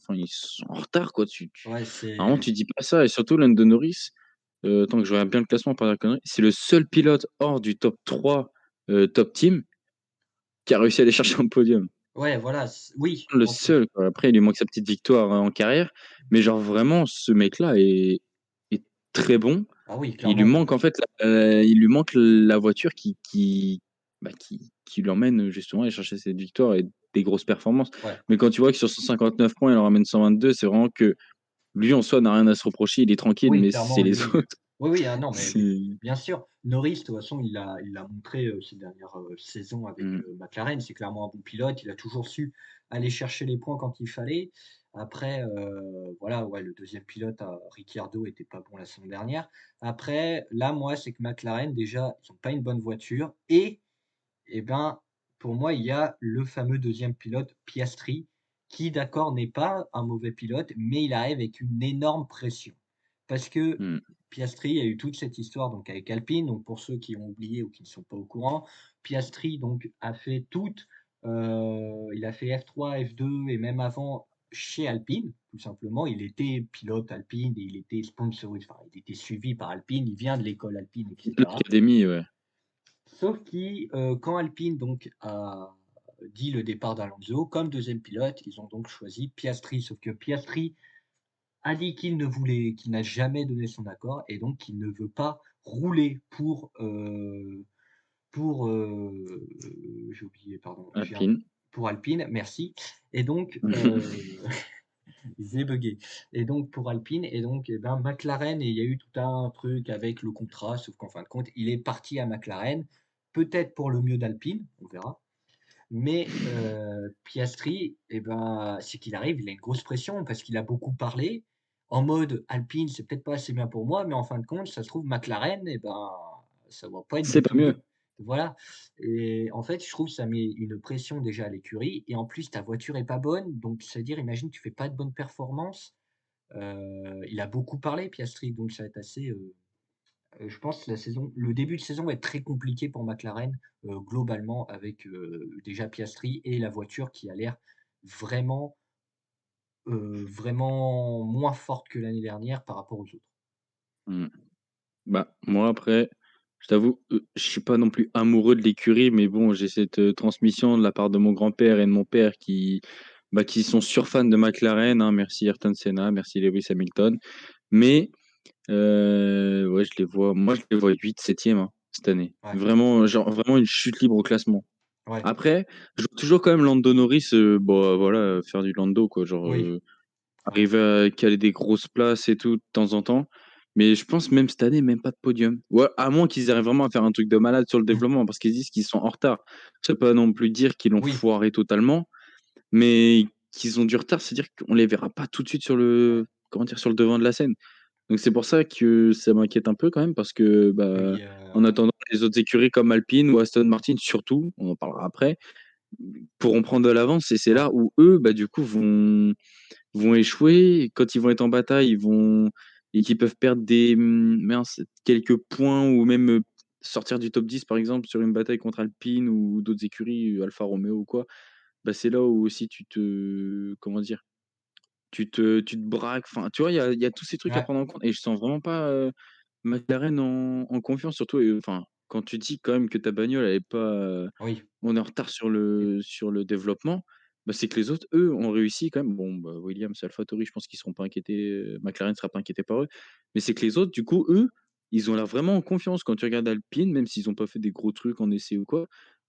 en retard quoi. ouais, c'est Normalement tu dis pas ça et surtout Lando Norris, attends que je regarde bien le classement, pour pas dire de conneries, c'est le seul pilote hors du top 3 top team, qui a réussi à aller chercher un podium. ouais, voilà, oui, Le en plus. seul, quoi. Après, il lui manque sa petite victoire, en carrière, mais genre vraiment ce mec-là est très bon. Ah oui, Il lui clairement, manque en fait il lui manque la voiture qui l'emmène justement à aller chercher cette victoire et des grosses performances. ouais. Mais quand tu vois que sur 159 points, il en ramène 122, c'est vraiment que lui en soi n'a rien à se reprocher, il est tranquille, Oui, mais clairement, c'est les lui, autres. oui, oui, ah non, mais C'est bien sûr. Norris, de toute façon, il l'a montré, ces dernières, saisons avec, mmh, McLaren. C'est clairement un bon pilote. Il a toujours su aller chercher les points quand il fallait. Après, voilà, ouais, le deuxième pilote, Ricciardo était pas bon la saison dernière. Après, là, moi, c'est que McLaren, déjà, ils ont pas une bonne voiture et ben, pour moi, il y a le fameux deuxième pilote, Piastri, qui d'accord n'est pas un mauvais pilote, mais il arrive avec une énorme pression. Parce que mmh. Piastri a eu toute cette histoire donc avec Alpine, donc pour ceux qui ont oublié ou qui ne sont pas au courant, Piastri donc a fait il a fait F3, F2 et même avant chez Alpine, tout simplement. Il était pilote Alpine et il était sponsorisé, enfin il était suivi par Alpine, il vient de l'école Alpine et cetera. L'académie, ouais. Sauf quand Alpine donc a dit le départ d'Alonso, comme deuxième pilote, ils ont donc choisi Piastri. Sauf que Piastri a dit qu'il n'a jamais donné son accord et donc qu'il ne veut pas rouler pour, j'ai oublié, pardon, j'ai un Alpine. pour Alpine, merci et donc j'ai buggé et donc pour Alpine et donc et ben, McLaren et il y a eu tout un truc avec le contrat, sauf qu'en fin de compte, il est parti à McLaren, peut-être pour le mieux d'Alpine, on verra. Mais Piastri et ben, c'est qu'il arrive, il a une grosse pression parce qu'il a beaucoup parlé en mode: «Alpine, c'est peut-être pas assez bien pour moi, mais en fin de compte, ça se trouve McLaren et ben, ça va pas être C'est du pas tout mieux. mieux». Voilà et en fait, je trouve que ça met une pression déjà à l'écurie et en plus ta voiture est pas bonne, donc c'est-à-dire imagine tu fais pas de bonnes performances, il a beaucoup parlé Piastri, donc ça va être assez, Je pense que le début de saison va être très compliqué pour McLaren, globalement avec, déjà Piastri et la voiture qui a l'air vraiment, vraiment moins forte que l'année dernière par rapport aux autres. Mmh. Bah, moi après, je t'avoue, je suis pas non plus amoureux de l'écurie, mais bon, j'ai cette, transmission de la part de mon grand-père et de mon père qui sont surfans de McLaren, hein. Merci Ayrton Senna, merci Lewis Hamilton. Mais, ouais, je les vois 8, 7e, hein, cette année. Ouais, Vraiment, genre vraiment une chute libre au classement. ouais, Après, je vois toujours quand même Lando Norris, bah, voilà, faire du Lando quoi, genre, oui, ouais, arriver à caler des grosses places et tout de temps en temps. Mais je pense même cette année, même pas de podium. Ouais, à moins qu'ils arrivent vraiment à faire un truc de malade sur le mmh, développement, parce qu'ils disent qu'ils sont en retard. Ça veut pas non plus dire qu'ils l'ont oui, foiré totalement, mais qu'ils ont du retard, c'est-à-dire qu'on les verra pas tout de suite sur ouais, le comment dire? Sur le devant de la scène. Donc c'est pour ça que ça m'inquiète un peu quand même parce que, bah, oui, en attendant, les autres écuries comme Alpine ou Aston Martin surtout, on en parlera après, pourront prendre de l'avance et c'est ouais, là où eux, bah, du coup vont échouer. Quand ils vont être en bataille, ils vont et qu'ils peuvent perdre mince, quelques points ou même, sortir du top 10 par exemple sur une bataille contre Alpine ou d'autres écuries, Alfa Romeo ou quoi, bah, c'est là où aussi tu te comment dire? Tu te braques, enfin, tu vois? Il y a tous ces trucs à ouais, prendre en compte et je sens vraiment pas, McLaren en confiance surtout enfin, quand tu dis quand même que ta bagnole elle est pas, oui, on est en retard sur le développement, bah, c'est que les autres, eux, ont réussi quand même. Bon, bah, Williams, AlphaTauri, je pense qu'ils seront pas inquiétés, McLaren sera pas inquiété par eux. Mais c'est que les autres, du coup, eux, ils ont l'air vraiment en confiance. Quand tu regardes Alpine, même s'ils ont pas fait des gros trucs en essai ou quoi,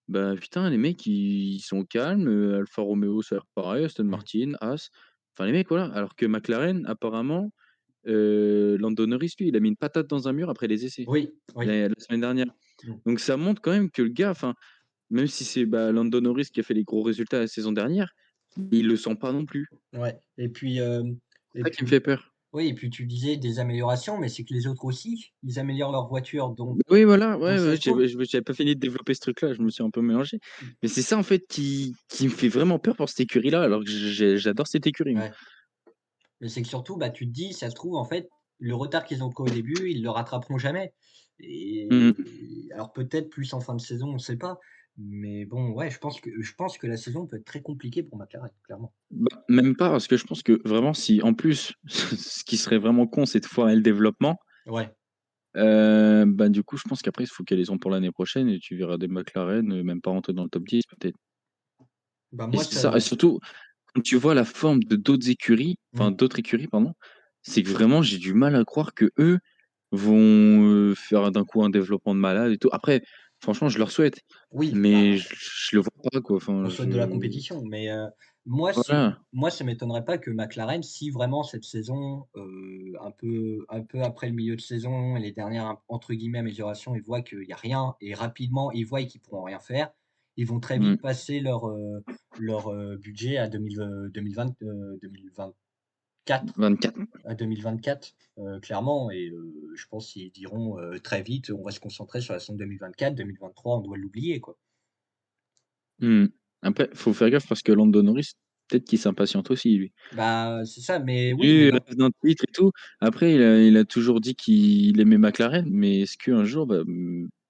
bah, putain, les mecs, ils sont calmes, Alfa Romeo, ça a l'air pareil, Aston mmh, Martin, As, enfin les mecs, voilà. Alors que McLaren, apparemment, Lando Norris, lui, il a mis une patate dans un mur après les essais, oui, oui, la semaine dernière. mmh, Donc ça montre quand même que le gars, enfin, même si c'est, bah, Lando Norris qui a fait les gros résultats la saison dernière, il le sent pas non plus. ouais C'est et ça qui me puis fait peur. oui et puis tu disais des améliorations, mais c'est que les autres aussi, ils améliorent leur voiture Bah, oui, voilà, donc ouais, ça ouais, se trouve j'avais pas fini de développer ce truc-là, je me suis un peu mélangé. Mais c'est ça en fait qui me fait vraiment peur pour cette écurie-là, alors que j'adore cette écurie, moi. ouais. Mais c'est que surtout, bah, tu te dis, ça se trouve, en fait, le retard qu'ils ont pris au début, ils le rattraperont jamais Mmh et mh. alors peut-être plus en fin de saison, on sait pas. Mais bon, ouais, je pense que la saison peut être très compliquée pour McLaren, clairement. Bah, même pas, parce que je pense que vraiment si en plus, ce qui serait vraiment con, c'est de foirer le développement, Ouais, bah, du coup, je pense qu'après, ils se focaliseront pour l'année prochaine et tu verras des McLaren, même pas rentrer dans le top 10 peut-être. bah, Et moi c'est ça et ça surtout quand tu vois la forme de mmh, d'autres écuries, pardon, c'est que vraiment j'ai du mal à croire qu'eux vont, faire d'un coup un développement de malade et tout. Après, franchement, je leur souhaite, oui, mais bah, je le vois pas quoi, on enfin souhaite de la je compétition, mais voilà. moi ça m'étonnerait pas que McLaren, si vraiment cette saison, un peu après le milieu de saison et les dernières entre guillemets «améliorations», ils voient qu'il y a rien et rapidement ils voient qu'ils pourront rien faire, ils vont très Mmh. vite passer leur, budget à 2024 24. à 2024, clairement et je pense qu'ils diront, très vite: «On va se concentrer sur la saison 2024-2023, on doit l'oublier», quoi. Mmh. Après, faut faire gaffe parce que Lando Norris, peut-être qu'il s'impatiente aussi lui. Bah, c'est ça, mais oui, Lui, mais il bon. rêve d'un titre et tout. Après, il a toujours dit qu'il aimait McLaren, mais est-ce qu'un jour, bah,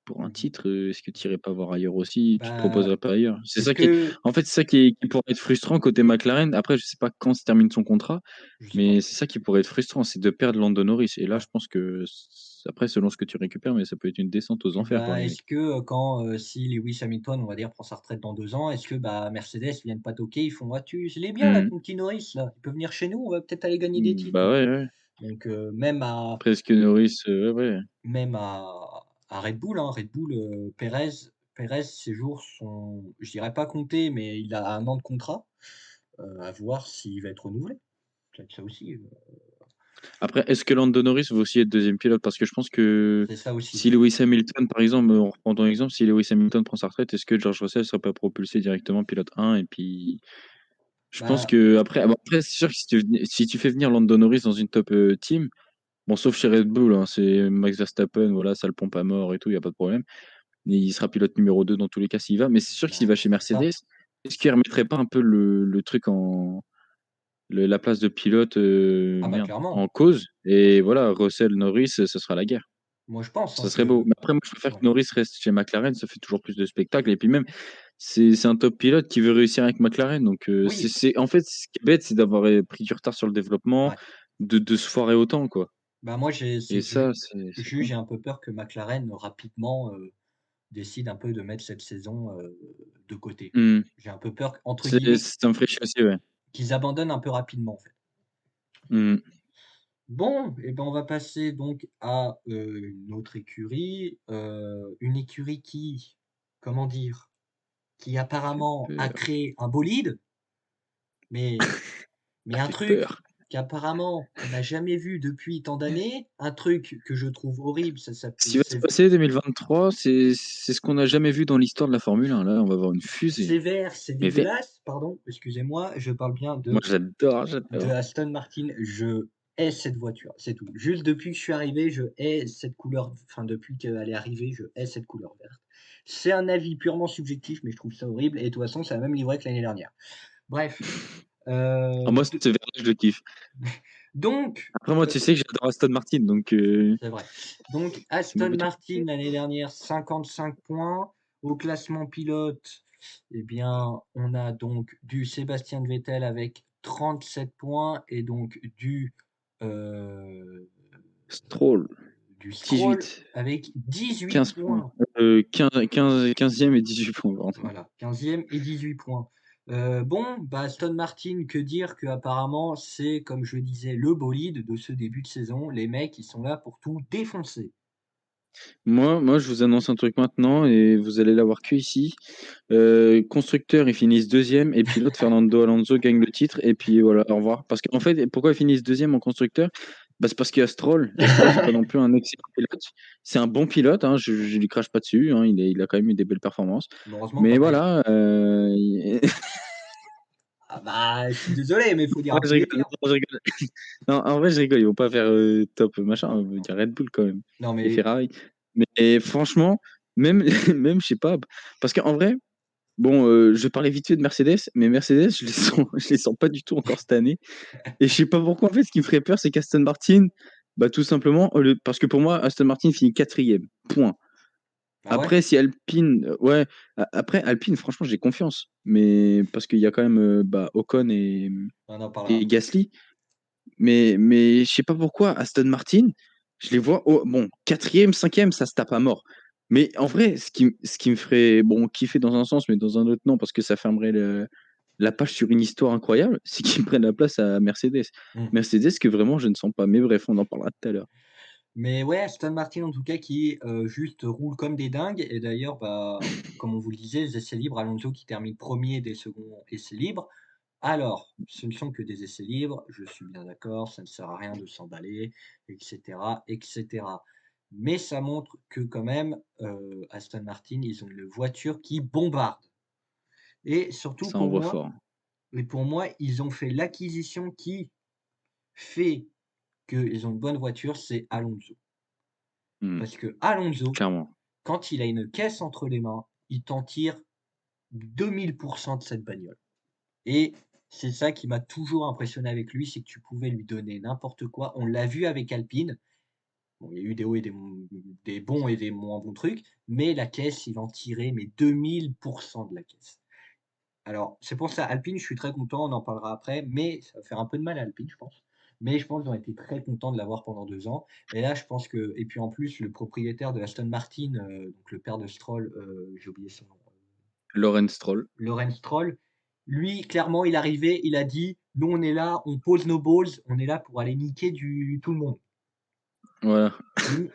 pour un Mmh. titre, est-ce que tu irais pas voir ailleurs aussi? Tu te Bah, proposerais pas ailleurs? C'est est-ce ça qui est que en fait, c'est ça qui pourrait être frustrant côté McLaren. Après, je sais pas quand se termine son contrat, je sais pas. mais c'est ça qui pourrait être frustrant, c'est de perdre Lando Norris et là, Ouais. je pense que après selon ce que tu récupères, mais ça peut être une descente aux enfers pour Bah, les est-ce mecs. que, si Lewis Hamilton, on va dire, prend sa retraite dans 2 ans, est-ce que, bah, Mercedes viennent pas toquer, ils font: «Ah tu je l'ai bien là Mmh ton petit Norris là, il peut venir chez nous, on va peut-être aller gagner des titres». Bah, ouais, ouais. Donc Presque Norris, ouais, ouais. même à Red Bull, hein, Red Bull, Pérez ses jours sont, je dirais pas comptés, mais il a 1 an de contrat, à voir s'il va être renouvelé. Peut-être ça aussi, Après, est-ce que Lando Norris va aussi être deuxième pilote? Parce que je pense que c'est ça aussi. si Lewis Hamilton, par exemple, on reprend ton exemple, si Lewis Hamilton prend sa retraite, est-ce que George Russell serait pas propulsé directement pilote 1 et puis je pense Bah, qu'après ah bah, après c'est sûr que si tu fais venir Lando Norris dans une top, team, bon sauf chez Red Bull, hein, c'est Max Verstappen, voilà, ça le pompe à mort et tout, il y a pas de problème. Mais il sera pilote numéro 2 dans tous les cas s'il va. Mais c'est sûr que s'il va chez c'est ça. Mercedes, est-ce qu'il remettrait pas un peu le truc la place de pilote, Ah bah, merde, clairement. en cause Oui. et voilà, Russell, Norris, ce sera la guerre. Moi, je pense, hein, Ça serait beau. que Mais après, moi, je préfère ouais. que Norris reste chez McLaren, ça fait toujours plus de spectacles. Et puis même, c'est un top pilote qui veut réussir avec McLaren. Donc, Oui, en fait, ce qui est bête, c'est d'avoir pris du retard sur le développement, ouais. de se foirer autant, quoi. Bah, moi, Et c'est ça, ju c'est juste, con. j'ai un peu peur que McLaren, rapidement, décide un peu de mettre cette saison, de côté. Mmh. J'ai un peu peur, entre guillemets, Ça me ferait chier aussi, ouais. qu'ils abandonnent un peu rapidement, en fait. Mmh. Bon, et ben, on va passer donc à, une écurie qui, comment dire? Qui Fait apparemment a peur. créé un bolide, mais Ça un fait truc peur. qu'apparemment on n'a jamais vu depuis tant d'années, un truc que je trouve horrible, ça Ce s'appelle qui va se passer 2023, c'est ce qu'on n'a jamais vu dans l'histoire de la Formule 1. Là, on va avoir une fusée. sévère, c'est Mais vé dégueulasse, pardon, excusez-moi, je parle bien Moi, de j'adore. Aston Martin. Je hais cette voiture, c'est tout. Juste depuis que je suis arrivé, je hais cette couleur, enfin depuis qu'elle est arrivée, je hais cette couleur verte. C'est un avis purement subjectif, mais je trouve ça horrible et de toute façon, c'est la même livrée que l'année dernière. Bref, Ah moi, d c'est vert, je le kiffe. donc Après moi, tu sais que j'adore Aston Martin, donc c'est vrai. Donc c'est ma Aston voiture Martin l'année dernière, 55 points. Au classement pilote, eh bien, on a donc du Sébastien Vettel avec 37 points et donc heu, Stroll, du Stroll 18, avec 18 15 points. points. 15e et 18 points, pardon. Voilà, 15e et 18 points. Bon, bah, Aston Martin, que dire? Qu'apparemment, c'est, comme je disais, le bolide de ce début de saison. Les mecs, ils sont là pour tout défoncer. Moi, je vous annonce un truc maintenant et vous allez l'avoir que ici. Constructeurs, ils finissent 2e et pilote, Fernando Alonso gagne le titre et puis voilà, au revoir. Parce qu'en fait, pourquoi ils finissent 2e en constructeur? Bah, c'est parce qu'il y a Stroll et Stroll, c'est pas non plus un excellent pilote. C'est un bon pilote, hein, je lui crache pas dessus, hein, il a quand même eu des belles performances. Heureusement que Mais tu pas voilà, il ah bah, je suis désolé, mais il faut dire en un vrai, peu je les rigole, pires. non, je rigole. Non, en vrai, je rigole, ils vont pas faire, top machin, il y a Red Bull quand même Non, et mais Ferrari. Mais franchement, même même je sais pas, parce qu'en vrai, bon, je parlais vite fait de Mercedes, mais Mercedes, je les sens pas du tout encore cette année et je sais pas pourquoi, en fait, ce qui me ferait peur, c'est qu'Aston Martin, bah, tout simplement, parce que pour moi, Aston Martin finit 4e, point. ah ouais? Après, si Alpine, ouais, après Alpine, franchement, j'ai confiance, mais parce qu'il y a quand même, bah, Ocon On en parlera et après. Gasly, mais je sais pas pourquoi Aston Martin, je les vois bon 4e, 5e, ça se tape à mort. Mais en vrai, ce qui me ferait, bon, kiffer dans un sens, mais dans un autre non, parce que ça fermerait la page sur une histoire incroyable, c'est qu'ils prennent la place à Mercedes. Mmh. Mercedes que vraiment je ne sens pas, mais bref, on en parlera tout à l'heure. Mais ouais, Aston Martin, en tout cas, qui, juste roule comme des dingues et d'ailleurs, bah, comme on vous le disait, les essais libres, Alonso qui termine premier des seconds essais libres. Alors, ce ne sont que des essais libres, je suis bien d'accord, ça ne sert à rien de s'emballer et cetera. Mais ça montre que quand même, Aston Martin, ils ont une voiture qui bombarde et surtout Ça envoie fort. pour moi, ils ont fait l'acquisition qui fait qu'ils ont une bonne voiture, c'est Alonso. Mmh, Parce que Alonso, clairement. quand il a une caisse entre les mains, il t'en tire 2000 de cette bagnole et c'est ça qui m'a toujours impressionné avec lui, c'est que tu pouvais lui donner n'importe quoi. On l'a vu avec Alpine. Bon, il y a eu des hauts et des bons et des moins bons trucs, mais la caisse, il en tirait mais 2000 de la caisse. Alors, c'est pour ça, Alpine, je suis très content, on en parlera après, mais ça va faire un peu de mal à Alpine, je pense. Mais je pense qu'ils ont été très contents de l'avoir pendant 2 ans. Et là, je pense que et puis en plus, le propriétaire de Aston Martin, donc le père de Stroll, j'ai oublié son nom, Lawrence Stroll, Lawrence Stroll, lui, clairement, il est arrivé, il a dit: «Nous, on est là, on pose nos balls, on est là pour aller niquer du tout le monde». voilà.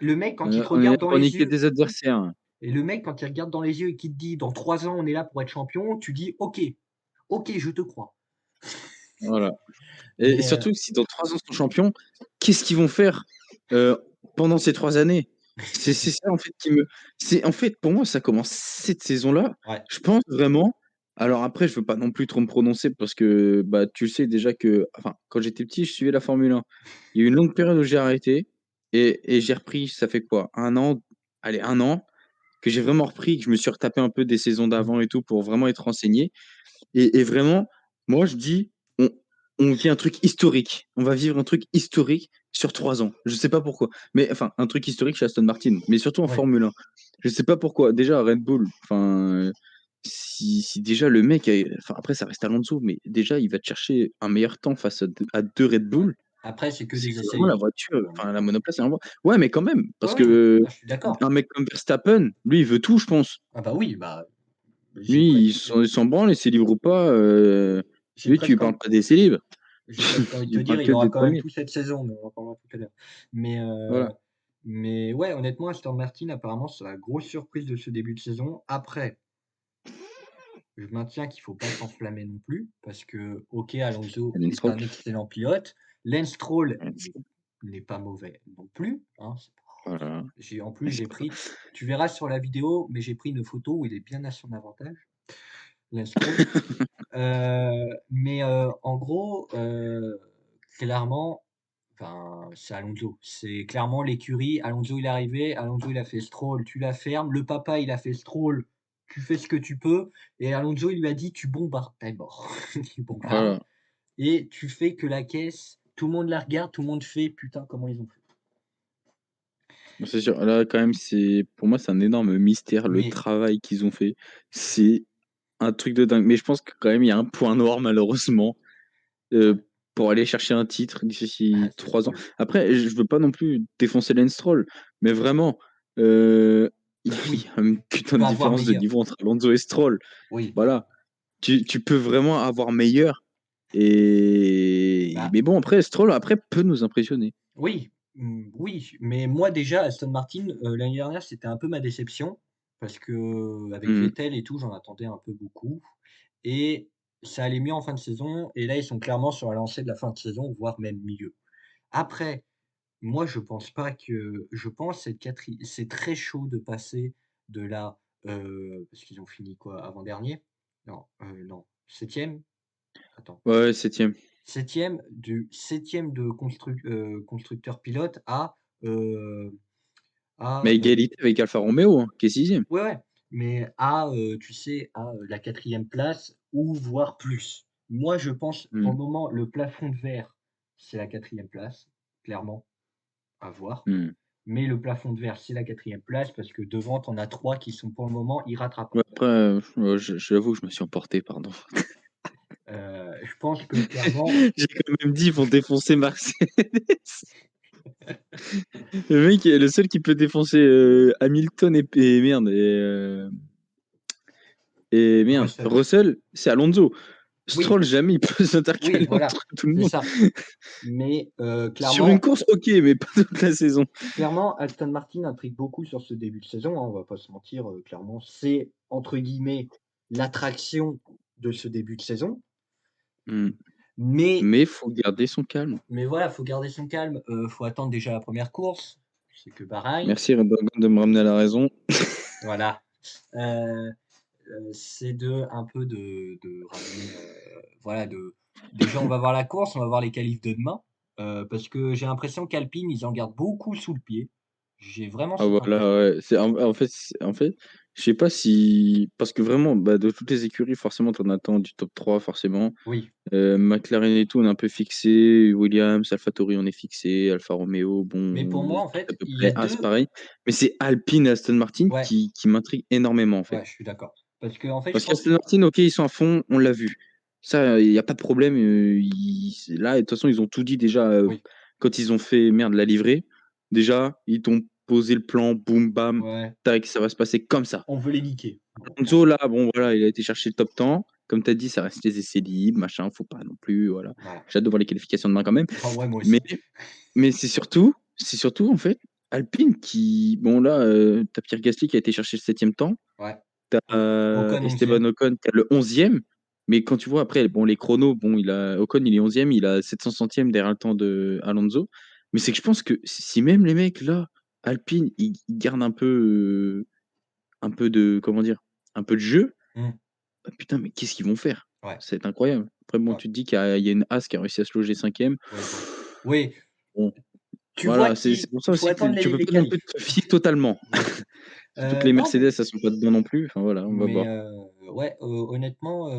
Le mec, quand il te On est là regarde dans pour les niquer yeux des adversaires. et le mec, quand il regarde dans les yeux et qu'il te dit: «Dans 3 ans, on est là pour être champion», tu dis: «OK, OK, je te crois». Voilà. Et Mais surtout que si dans 3 ans ils sont champions, qu'est-ce qu'ils vont faire, heu, pendant ces 3 années? C'est ça en fait qui me c'est en fait pour moi ça commence cette saison-là, ouais. je pense vraiment alors après je veux pas non plus trop me prononcer parce que, bah, tu sais déjà que enfin quand j'étais petit je suivais la Formule 1. Il y a eu une longue période où j'ai arrêté et j'ai repris ça fait quoi? 1 an, allez 1 an que j'ai vraiment repris, que je me suis retapé un peu des saisons Mmh. d'avant et tout pour vraiment être renseigné et vraiment, moi je dis: «On vit un truc historique. On va vivre un truc historique sur 3 ans. Je sais pas pourquoi. Mais enfin, un truc historique chez Aston Martin, mais surtout en Ouais. Formule 1. Je sais pas pourquoi. Déjà, Red Bull, enfin, si déjà le mec, enfin, après, ça reste Alonso, mais déjà, il va te chercher un meilleur temps face à deux Red Ouais. Bull. Après, c'est que C'est des que essais vraiment la libres. voiture, enfin, la monoplace, c'est vraiment. Ouais, mais quand même, Ouais, parce ouais, non, que ça, je suis d'accord. un mec comme Verstappen, lui, il veut tout, je pense. Ah bah oui, bah, j'ai Lui, presque il s'en branle, essais libres ou pas. j'ai Lui, tu lui presque parles en pas d'essais libres. j'ai presque envie de te Il dire, parle il que aura des quand même premiers. tout cette saison, mais on en parlera tout à l'heure. Mais, Voilà. mais ouais, honnêtement, Aston Martin, apparemment, c'est la grosse surprise de ce début de saison. Après, je maintiens qu'il faut pas s'enflammer non plus, parce que, OK, Alonso Lance est Stroll. un excellent pilote. Lance Stroll n'est pas mauvais non plus, hein. C'est pas Voilà. j'ai en plus, Mais j'ai c'est pas pris tu verras sur la vidéo, mais j'ai pris une photo où il est bien à son avantage, Lance Stroll. Mais, en gros, clairement, enfin, c'est Alonso. C'est clairement l'écurie. Alonso, il est arrivé, Alonso, il a fait: «Stroll, tu la fermes». Le papa, il a fait: «Stroll, tu fais ce que tu peux» et Alonso, il lui a dit: «Tu bombardes, tu es mort. Tu bombardes voilà. et tu fais que la caisse». Tout le monde la regarde, tout le monde fait: «Putain, comment ils ont fait?» Bah, c'est sûr. Là, quand même, pour moi, c'est un énorme mystère, le Mais travail qu'ils ont fait. C'est un truc de dingue. Mais je pense que quand même, il y a un point noir, malheureusement, ouais, pour aller chercher un titre ah, d'ici c'est 3 ans. Stroll. Après, je veux pas non plus défoncer Lance Stroll, mais vraiment, heu, il y Oui, a une tu putain peux de avoir différence de meilleur. niveau entre Alonso et Stroll. Oui, Voilà. Tu peux vraiment avoir meilleur et bah mais bon, après, Stroll, après, peut nous impressionner. oui, oui, mais moi déjà Aston Martin, l'année dernière, c'était un peu ma déception parce qu'avec Mmh. Vettel et tout, j'en attendais un peu beaucoup et ça allait mieux en fin de saison et là, ils sont clairement sur la lancée de la fin de saison, voire même milieu. Après, moi, je pense pas que je pense c'est c'est très chaud de passer de la, parce qu'ils ont fini quoi? Avant-dernier? Non, non, 7e? Attends. Ouais, ouais, 7e. 7e du 7e de constructeur pilote Mais à, à égalité avec Alfa Romeo, hein, qui est 6e. ouais, ouais, mais tu sais, à, la 4e place ou voire plus. Moi, je pense pour Mmh. le moment, le plafond de verre, c'est la 4e place, clairement, à voir. Mmh. Mais le plafond de verre, c'est la 4e place parce que devant, tu en as 3 qui sont pour le moment Ouais, irrattrapables. après, j'avoue que je me suis emporté, pardon. Je pense que clairement J'ai quand même dit: «Ils vont défoncer Mercedes». Le mec est le seul qui peut défoncer, Hamilton et merde, Russell. Russell, c'est Alonso. Oui, Stroll, jamais il peut oui, s'intercaler voilà, entre tout le c'est monde. ça. Mais, Sur une course, OK, mais pas toute la saison. clairement, Aston Martin intrigue beaucoup sur ce début de saison, hein, on va pas se mentir, clairement. C'est entre guillemets «l'attraction» de ce début de saison. Mmh. Mais Mais faut garder son calme. voilà, faut garder son calme, faut attendre déjà la première course, c'est que Bahreïn, Merci Red Bull de me ramener à la raison. voilà. Heu c'est de un peu de ramener, voilà, de déjà on va voir la course, on va voir les qualifs de demain, parce que j'ai l'impression qu'Alpine, ils en gardent beaucoup sous le pied. J'ai vraiment Ah cette voilà, impression. ouais, en fait, je sais pas si parce que vraiment, bah, de toutes les écuries, forcément, tu en attends du top 3 forcément. Oui, McLaren et tout, on est un peu fixé. Williams, AlphaTauri, on est fixé. Alfa Romeo, mais pour bon, moi, en à fait, peu il y a près. As, 2. pareil. Mais c'est Alpine et Aston Martin Ouais, qui m'intriguent énormément, en fait. ouais, je suis d'accord. Parce qu'en fait, je Parce pense qu'Aston Martin, OK, ils sont à fond, on l'a vu. Ça, il y a pas de problème, là, de toute façon, ils ont tout dit déjà, oui, quand ils ont fait, merde, la livrée. Déjà, ils t'ont posé le plan, boum bam, ouais, tac, ça va se passer comme ça. on veut les niquer, Alonso, clairement. là, bon, voilà, il a été chercher le top 10. Comme tu as dit, ça reste les essais libres, machin, faut pas non plus, voilà. Voilà. J'ai hâte de voir les qualifications demain quand même. Ah ouais, moi Mais aussi. mais c'est surtout, en fait, Alpine qui bon là, tu as Pierre Gasly qui a été chercher le 7e temps. Ouais. Tu O as Ocon Esteban 11e. Ocon qui a le 11e. Mais quand tu vois après, bon, les chronos, bon, Ocon, il est 11e, il a 700 centièmes derrière le temps de Alonso. Mais c'est que je pense que si même les mecs là, Alpine, ils gardent un peu de comment dire? Un peu de jeu. Mmh. Ah putain, mais qu'est-ce qu'ils vont faire? Ouais, Ça va être incroyable. Après bon, ouais, tu te dis qu'il y a une As qui a réussi à se loger 5e. oui. Oui, Bon, tu vois voilà, c'est qu'il pour ça il faut aussi que attendre tu peux les pas non plus qualifs. te fier totalement. Ouais. Surtout que les Non, Mercedes, elles sont pas dedans non plus. Enfin voilà, on va mais voir. ouais, honnêtement,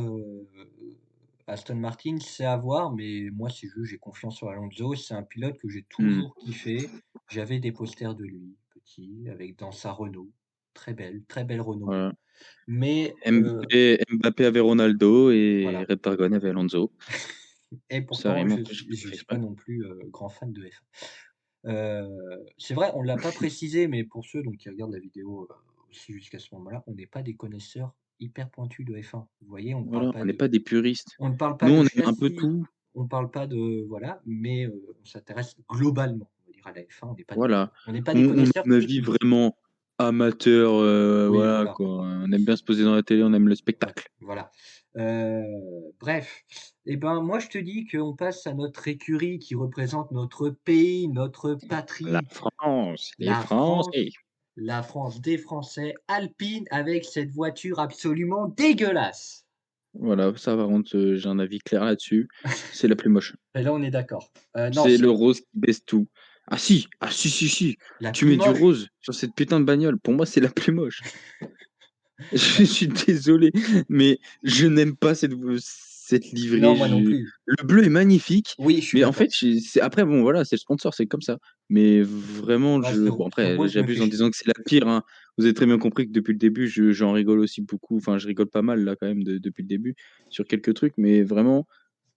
Aston Martin, c'est à voir, mais moi, c'est juste, j'ai confiance sur Alonso. C'est un pilote que j'ai Mmh. toujours kiffé. J'avais des posters de lui, petit, avec dans sa Renault. Très belle Renault. Voilà. Mais Mbappé avait Ronaldo et voilà. Red Dragon avait Alonso. Et Ça pourtant, rime en plus, j'ai pas je fait suis pas exprès. non plus, grand fan de F1. C'est vrai, on l'a pas précisé, mais pour ceux donc qui regardent la vidéo, aussi jusqu'à ce moment-là, on n'est pas des connaisseurs hyper pointus de F1. Vous voyez, Voilà, on n'est pas des puristes. on ne parle pas Nous, de on aime un peu châssis, tout. on parle pas de voilà, mais on s'intéresse globalement, on va dire, à la F1. Voilà. On n'est pas des On a connaisseurs un avis techniques. vraiment amateur, Oui, voilà voilà, quoi. On aime bien se poser dans la télé, on aime le ouais, spectacle. voilà. Bref, et ben, moi, je te dis qu'on passe à notre écurie qui représente notre pays, notre La patrie, France, les la France. Français. La France des Français, Alpine avec cette voiture absolument dégueulasse. Voilà, ça par contre, j'ai un avis clair là-dessus. C'est la plus moche. Et là, on est d'accord. Non, C'est le c'est rose qui baisse tout. Ah si! Ah si, si, si! la Tu plus mets du moche. rose sur cette putain de bagnole, pour moi, c'est la plus moche. Bah, Je suis désolé, mais je n'aime pas cette non, livrée. moi non plus. Le bleu est magnifique, Oui, je suis mais en fait, d'accord. c'est après bon voilà, c'est le sponsor, c'est comme ça. Mais vraiment, Ah, bon ce après, rose me fait j'abuse en disant chier. que c'est la pire, hein. Vous avez très bien compris que depuis le début, j'en rigole aussi beaucoup, enfin je rigole pas mal là quand même depuis le début sur quelques trucs, mais vraiment,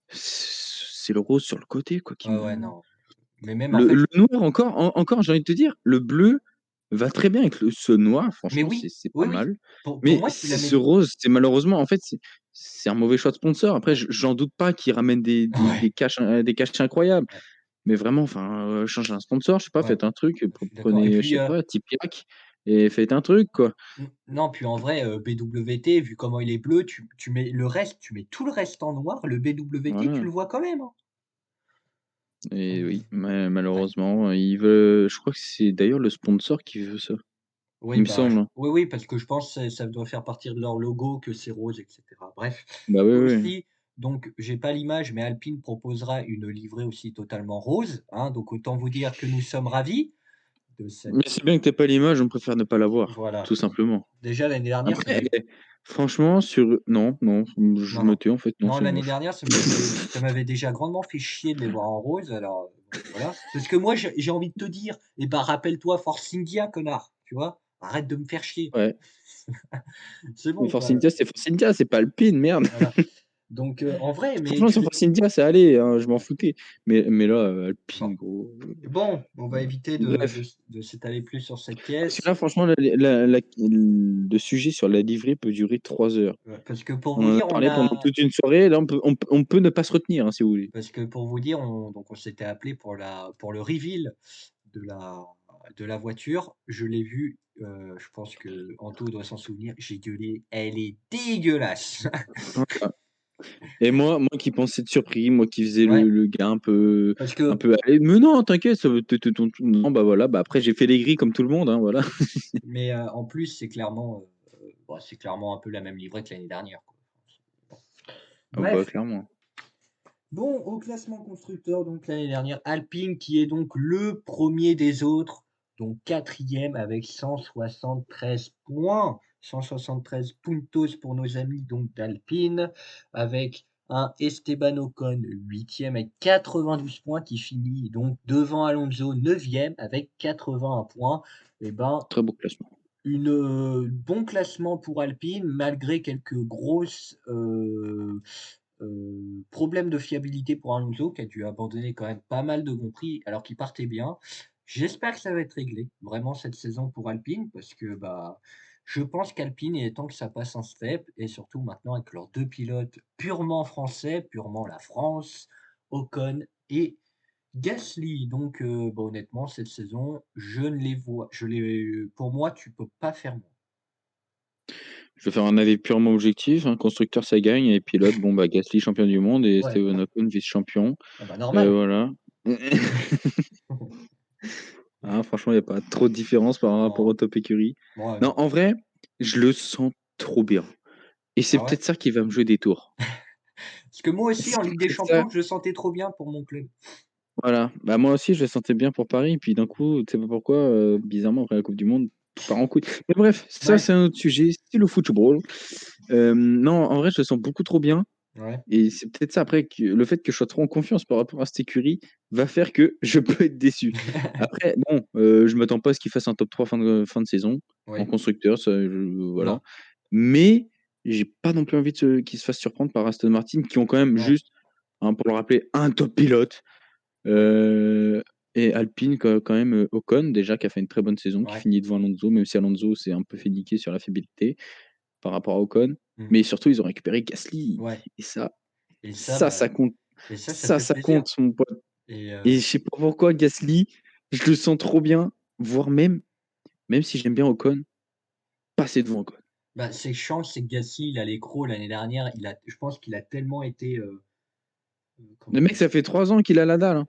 c'est le rose sur le côté quoi qui Ouais, ouais, me non. Mais même en fait, le noir encore j'ai envie de te dire, le bleu va très bien avec ce noir, mais franchement oui, c'est pas oui, oui. mal. Pour Mais moi, tu c'est la ce mets rose, c'est malheureusement en fait, c'est un mauvais choix de sponsor. Après ouais, j'en doute pas qu'ils ramènent ouais, des cash incroyables. ouais, Mais vraiment, enfin, changez un sponsor, je sais pas, ouais, faites un truc, je suis d'accord et prenez, je puis, sais pas, Tipeee et faites un truc quoi. non, puis en vrai, BWT, vu comment il est bleu, tu mets le reste, tu mets tout le reste en noir, le BWT, tu Voilà le vois quand même, hein. et oui, Ouais. malheureusement, ils veulent je crois que c'est d'ailleurs le sponsor qui veut ça, Oui, il me bah, semble, hein. oui, oui, parce que je pense que ça doit faire partie de leur logo que c'est rose et cetera. Bref, Bah, oui, oui. aussi, donc j'ai pas l'image, mais Alpine proposera une livrée aussi totalement rose, hein, donc autant vous dire que nous sommes ravis de cette, Mais c'est bien que tu pas l'image, on préfère ne pas l'avoir, voilà. tout simplement. Déjà l'année dernière, ça Après, m'avait franchement non, non, je non, me non, tais en fait, non, non, c'est l'année moche. dernière, ça m'avait déjà grandement fait chier de les voir en rose, alors, bon, voilà. Parce que moi, j'ai envie de te dire: «Eh ben, rappelle-toi Force India, connard», tu vois? Arrête de me faire chier. Ouais, C'est mais bon, Force quoi, India, c'est Force India, c'est pas Alpine, merde. voilà. Donc, en vrai, mais Franchement, sur tu Force India, ça allait, hein, je m'en foutais. Mais là, bon. Alpine, gros, Bon, on va éviter bref. de s'étaler plus sur cette Parce que pièce, là, franchement, le sujet sur la livrée peut durer 3 heures. parce que pour On vous en a dire, parlé pendant toute une soirée, là, on peut ne pas se retenir, hein, si vous voulez. on s'était appelé pour le reveal de la voiture. Je l'ai vu, je pense qu'Anto doit s'en souvenir, j'ai gueulé: «Elle est dégueulasse!» Voilà. Et moi qui pensais être surpris, moi qui faisais Ouais, le gars parce un que peu: «Allez, mais non, t'inquiète, ça va ton non, bah, voilà, bah, après j'ai fait les gris comme tout le monde, hein, voilà. mais, en plus, c'est clairement un peu la même livrée que l'année dernière, quoi. Bon. Ah bah, Bref. clairement. Bon, au classement constructeur, donc l'année dernière, Alpine qui est donc le premier des autres, donc quatrième avec 173 points, 173 puntos pour nos amis donc d'Alpine, avec un Esteban Ocon huitième avec 92 points qui finit donc devant Alonso neuvième avec 81 points. Et ben, Très beau classement. bon classement pour Alpine malgré quelques grosses problème de fiabilité pour Alonso qui a dû abandonner quand même pas mal de Grands Prix alors qu'il partait bien. J'espère que ça va être réglé, vraiment cette saison pour Alpine parce que, bah, je pense qu'Alpine, il est temps que ça passe un step et surtout maintenant avec leurs 2 pilotes purement français, purement la France, Ocon et Gasly. Donc, bah, honnêtement cette saison, je les pour moi, tu peux pas faire moins. Je vais faire un avis purement objectif, hein, constructeur ça gagne et pilote, bon, bah, Gasly champion du monde et Ouais, Esteban Ocon vice-champion, ah bah, normal. voilà. Ah franchement, il y a pas trop de différence par rapport au Non, top écurie. ouais, Non, non. en vrai, je le sens trop bien et c'est Ah ouais? peut-être ça qui va me jouer des tours. Parce que moi aussi C'est en Ligue des peut-être ça. Champions, je le sentais trop bien pour mon club. Voilà, bah, moi aussi je le sentais bien pour Paris, puis d'un coup, tu sais pas pourquoi, bizarrement après la coupe du monde, tout part en couille. Mais bref, ça Bref, c'est un autre sujet, c'est le football. Non, en vrai je le sens beaucoup trop bien Ouais. et c'est peut-être ça après que le fait que je sois trop en confiance par rapport à cette écurie va faire que je peux être déçu. Après bon, je m'attends pas à ce qu'ils fassent un top 3 fin de saison en Oui. constructeur, ça je voilà. Non, Mais j'ai pas non plus envie de se qu'ils se fassent surprendre par Aston Martin qui ont quand même non. juste, hein, pour le rappeler, un top pilote, Oui. heu et Alpine quand même, Ocon déjà qui a fait une très bonne saison, qui Ouais. finit devant Alonso, même si Alonso s'est un peu fait niquer sur la fiabilité par rapport à Ocon. Mmh. Mais surtout ils ont récupéré Gasly Ouais et ça et ça, ça, bah ça compte. et ça Ça, fait ça plaisir compte mon pote et et je sais pas pourquoi Gasly, je le sens trop bien, voire même si j'aime bien Ocon, passer devant Ocon. bah, c'est chiant, c'est que Gasly, il a les crocs l'année dernière, je pense qu'il a tellement été, comment Le mec, dire? ça fait 3 ans qu'il a la dalle, hein.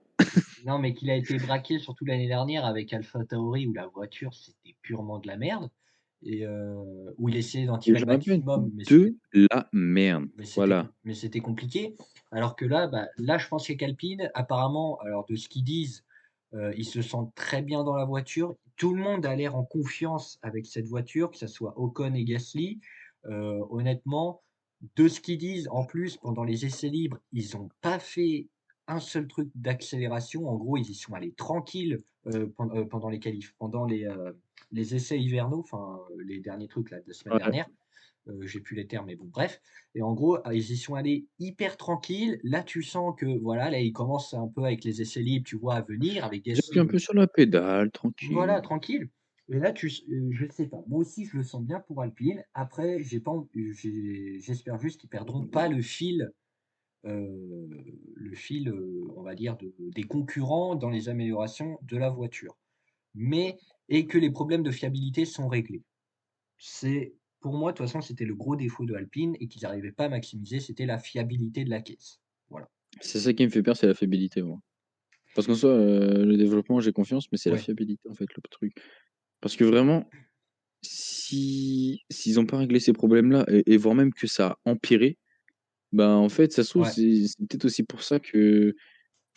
Non, mais qu'il a été braqué surtout l'année dernière avec AlphaTauri où la voiture, c'était purement de la merde et où il essayait d'en Et tirer je le rappelle, maximum, de la merde. Voilà. mais c'était compliqué. Alors que là, bah, là, je pense qu'Alpine, apparemment, alors de ce qu'ils disent, ils se sentent très bien dans la voiture. Tout le monde a l'air en confiance avec cette voiture, que ça soit Ocon et Gasly. Honnêtement, de ce qu'ils disent, en plus, pendant les essais libres, ils ont pas fait un seul truc d'accélération. En gros, ils y sont allés tranquilles, pendant les essais hivernaux, enfin, les derniers trucs là de la semaine Ouais. dernière. J'ai plus les termes, mais bon, bref. Et en gros, ils y sont allés hyper tranquilles. Là, tu sens que voilà, là, ils commencent un peu avec les essais libres, tu vois, à venir avec Ils appuient un Gasly. peu sur la pédale, Voilà, tranquille. tranquille. Et là, je sais pas. Moi aussi, je le sens bien pour Alpine. Après, j'ai pas env j'espère juste qu'ils perdront pas le fil, on va dire des concurrents dans les améliorations de la voiture. Mais et que les problèmes de fiabilité sont réglés. C'est pour moi, de toute façon, c'était le gros défaut de Alpine et qu'ils n'arrivaient pas à maximiser, c'était la fiabilité de la caisse. Voilà. C'est ça qui me fait peur, c'est la fiabilité, moi. Parce qu'en soi, le développement, j'ai confiance, mais c'est la Ouais, fiabilité, en fait, le truc. Parce que vraiment, s'ils ont pas réglé ces problèmes-là et voire même que ça a empiré, bah, en fait, ça se trouve, ouais, c'est peut-être aussi pour ça que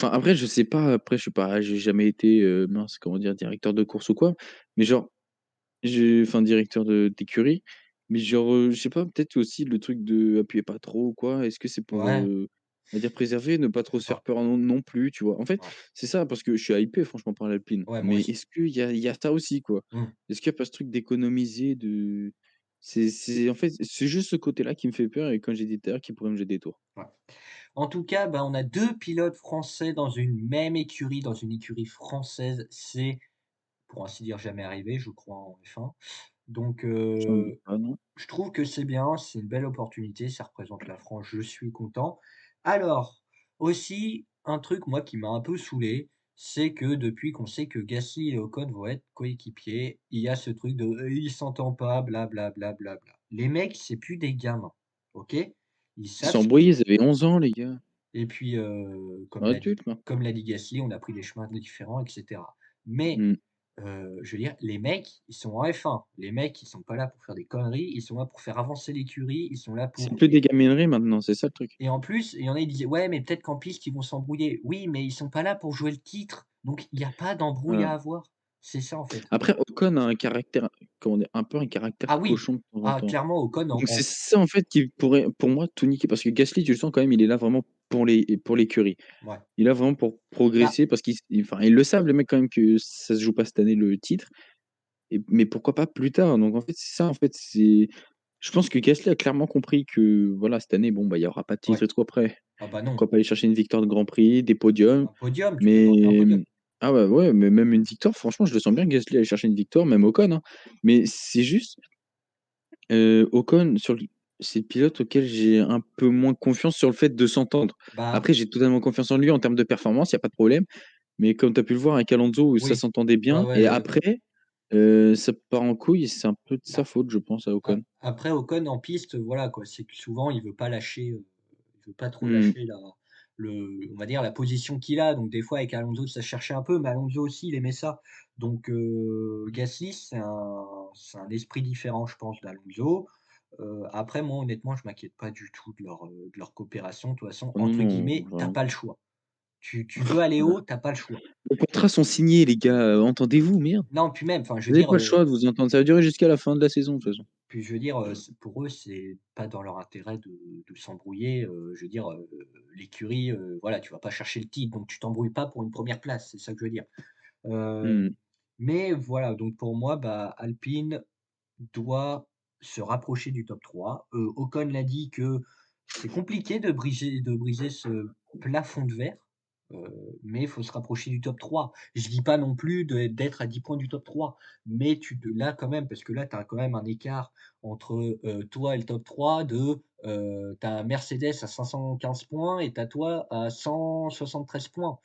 enfin, après, je sais pas, après, je sais pas, j'ai jamais été, mince, comment dire? Directeur de course ou quoi, mais genre, enfin, directeur d'écurie, mais genre, je sais pas, peut-être aussi le truc de appuyer pas trop ou quoi. Est-ce que c'est pour, ouais, on va dire préserver, ne pas je trop sais se faire pas. peur non plus, tu vois? En fait, Ouais, c'est ça, parce que je suis hypé franchement par l'alpine, ouais, moi mais aussi. est-ce qu'il y a ça aussi, quoi? Mmh, Est-ce qu'il y a pas ce truc d'économiser, de en fait, c'est juste ce côté-là qui me fait peur et quand j'ai dit tout à l'heure, qui pourrait me jeter des tours. ouais. En tout cas, bah, on a 2 pilotes français dans une même écurie, dans une écurie française. C'est, pour ainsi dire, jamais arrivé, je crois, en F1. Donc J'en doute pas, non? je trouve que c'est bien, c'est une belle opportunité, ça représente la France, je suis content. Alors, aussi, un truc, moi, qui m'a un peu saoulé, c'est que depuis qu'on sait que Gasly et Ocon vont être coéquipiers, il y a ce truc de: «Ils s'entendent pas, bla bla bla bla bla». Les mecs, c'est plus des gamins, OK? Ils Ils savent sont ce qu'ils embrouillés, font ils avaient 11 ans, les gars. et puis, Ils sont adultes comme maintenant. l'a dit Gasly, on a pris des chemins différents et cetera. Mais Mmh. je veux dire, les mecs, ils sont en F1. Les mecs, ils sont pas là pour faire des conneries, ils sont là pour faire avancer l'écurie, ils sont là C'est pour plus des gamineries maintenant, c'est ça le truc. et en plus, il y en a, ils disaient: «Ouais, mais peut-être qu'en piste, ils vont s'embrouiller». Oui, mais ils sont pas là pour jouer le titre, donc il y a pas d'embrouille Voilà. à avoir. C'est ça, en fait. Après Ocon a un caractère, comment dire? Un peu un caractère Ah oui! cochon de temps en Ah temps. clairement, Ocon Donc c'est ça en fait qui pourrait, pour moi, tout niquer parce que Gasly, tu le sens quand même, il est là vraiment pour l'écurie. ouais. Il est là vraiment pour Bah, progresser parce enfin, ils le savent les mecs quand même que ça se joue pas cette année le titre mais pourquoi pas plus tard? Donc en fait, c'est ça en fait, je pense que Gasly a clairement compris que voilà, cette année, bon, bah, il y aura pas de titre ouais. et tout après. Ah bah non. Pourquoi pas aller chercher une victoire de Grand Prix, des podiums, Un podium, tu peux tenter un mais podium. ah ouais, ouais, mais même une victoire, franchement, je le sens bien Gasly aller chercher une victoire, même Ocon, hein. Mais c'est juste, Ocon c'est le pilote auquel j'ai un peu moins confiance sur le fait de s'entendre. Bah, Après, j'ai totalement confiance en lui en termes de performance, il y a pas de problème, mais comme tu as pu le voir avec Alonso où ça oui. s'entendait Ouais, bien et ouais, après, ça part en couille et c'est un peu de sa bah faute, je pense, à Ocon. après Ocon en piste, voilà quoi, c'est que souvent il veut pas lâcher, il veut pas trop Mmh. lâcher on va dire la position qu'il a. Donc des fois avec Alonso ça se cherchait un peu, mais Alonso aussi il aimait ça. Donc Gasly c'est un esprit différent je pense d'Alonso. Après moi honnêtement je m'inquiète pas du tout de leur coopération. De toute façon Oh non, entre non, guillemets, «tu as vraiment pas le choix». Tu veux aller voilà. haut, tu as pas le choix. Les contrats sont signés les gars, entendez-vous, merde. Non puis même, enfin je Vous veux avez dire, pas le choix de vous entendre, ça va durer jusqu'à la fin de la saison de toute façon. puis je veux dire, c'est pour eux, c'est pas dans leur intérêt de s'embrouiller, je veux dire, l'écurie, voilà, tu vas pas chercher le titre, donc tu t'embrouilles pas pour une première place, c'est ça que je veux dire. Heu, Mmh. mais voilà, donc pour moi, bah, Alpine doit se rapprocher du top 3. Ocon l'a dit que c'est compliqué de briser ce plafond de verre, mais il faut se rapprocher du top 3. Je dis pas non plus d'être à 10 points du top 3, mais tu te là quand même, parce que là, tu as quand même un écart entre, toi et le top 3 tu as Mercedes à 515 points et tu as toi à 173 points.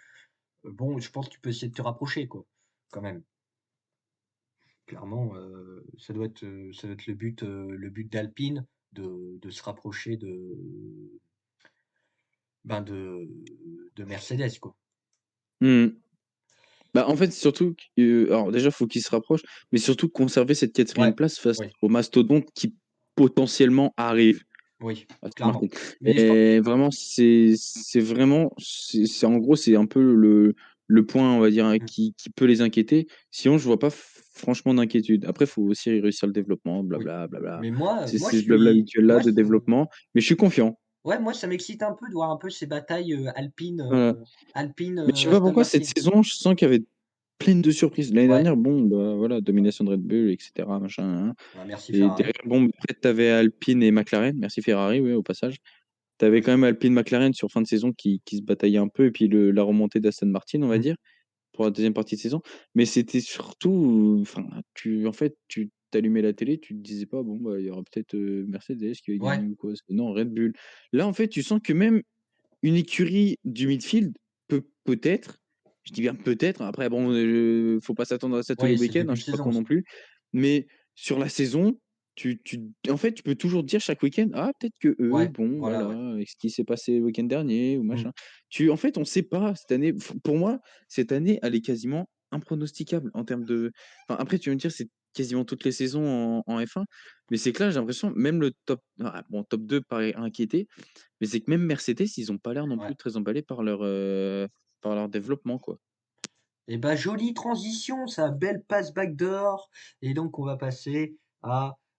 Bon, je pense que tu peux essayer de te rapprocher quoi, quand même. Clairement, ça doit être le but d'Alpine de se rapprocher de Mercedes, quoi. Mmh. Bah, en fait, surtout que alors déjà, faut qu'ils se rapprochent, mais surtout conserver cette Ouais, 4e place face oui, aux mastodontes qui potentiellement arrivent. oui, Aston Martin. clairement. Mais je pen Et vraiment, c'est vraiment c'est en gros, c'est un peu le point, on va dire, hein, mmh, qui peut les inquiéter. Sinon, je vois pas franchement d'inquiétude. Après, il faut aussi réussir le développement, oui. blabla, blabla. Mais moi, C'est ce blabla habituel-là de développement, mais je suis confiant. ça m'excite un peu de voir un peu ces batailles, Alpine, Voilà. Mais je sais pas Aston pourquoi cette Martin. saison, je sens qu'il y avait pleine de surprises. L'année Ouais, dernière, bon, bah, voilà, domination de Red Bull et cetera, machin, nin nin. bah, merci Et Ferrari. derrière, bon, après, tu avais Alpine et McLaren. Merci Ferrari, oui, au passage. Tu avais Ouais, quand même Alpine McLaren sur fin de saison qui se bataillaient un peu et puis la remontée d'Aston Martin, on va mmh, dire, pour la deuxième partie de saison. Mais c'était surtout, enfin, en fait, tu t'allumais la télé, tu te disais pas: «Bon, bah, il y aura peut-être, Mercedes qui va ouais, gagner ou quoi». Non, Red Bull. Là, en fait, tu sens que même une écurie du midfield peut-être, je dis bien peut-être, après bon, faut pas s'attendre à ça tous les oui, c'est le week-ends, début hein, de je suis pas saison con non aussi. plus. Mais sur la saison, en fait, tu peux toujours dire chaque week-end: «Ah peut-être que eux, Ouais, bon voilà, voilà, ouais. avec ce qui s'est passé le week-end dernier ou Mmh, machin». En fait, on sait pas cette année, pour moi, cette année, elle est quasiment impronosticable en termes de enfin après tu vas me dire c'est quasiment toutes les saisons en F1, mais c'est que là, j'ai l'impression même le top 2 paraît inquiété, mais c'est que même Mercedes, ils ont pas l'air non ouais. plus très emballés par leur développement, quoi. Et bah, jolie transition ça, belle passe backdoor et donc on va passer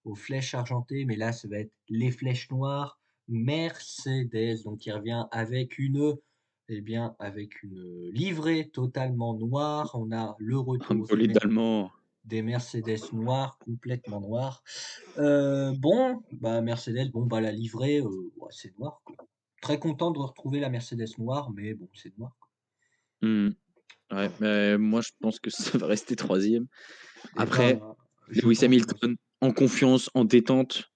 aux flèches argentées, mais là, ça va être les flèches noires. Mercedes, donc qui revient avec une livrée totalement noire. On a le Un retour bolide allemand. des Mercedes noires, complètement noires. Bon, bah, Mercedes, bon, bah, la livrée, ouais, c'est noir, quoi. Très content de retrouver la Mercedes noire, mais bon, c'est noir, quoi. Mmh. Ouais, mais moi, je pense que ça va rester 3e. Et Après, ben, je Lewis pense moi aussi. Hamilton, en confiance, en détente.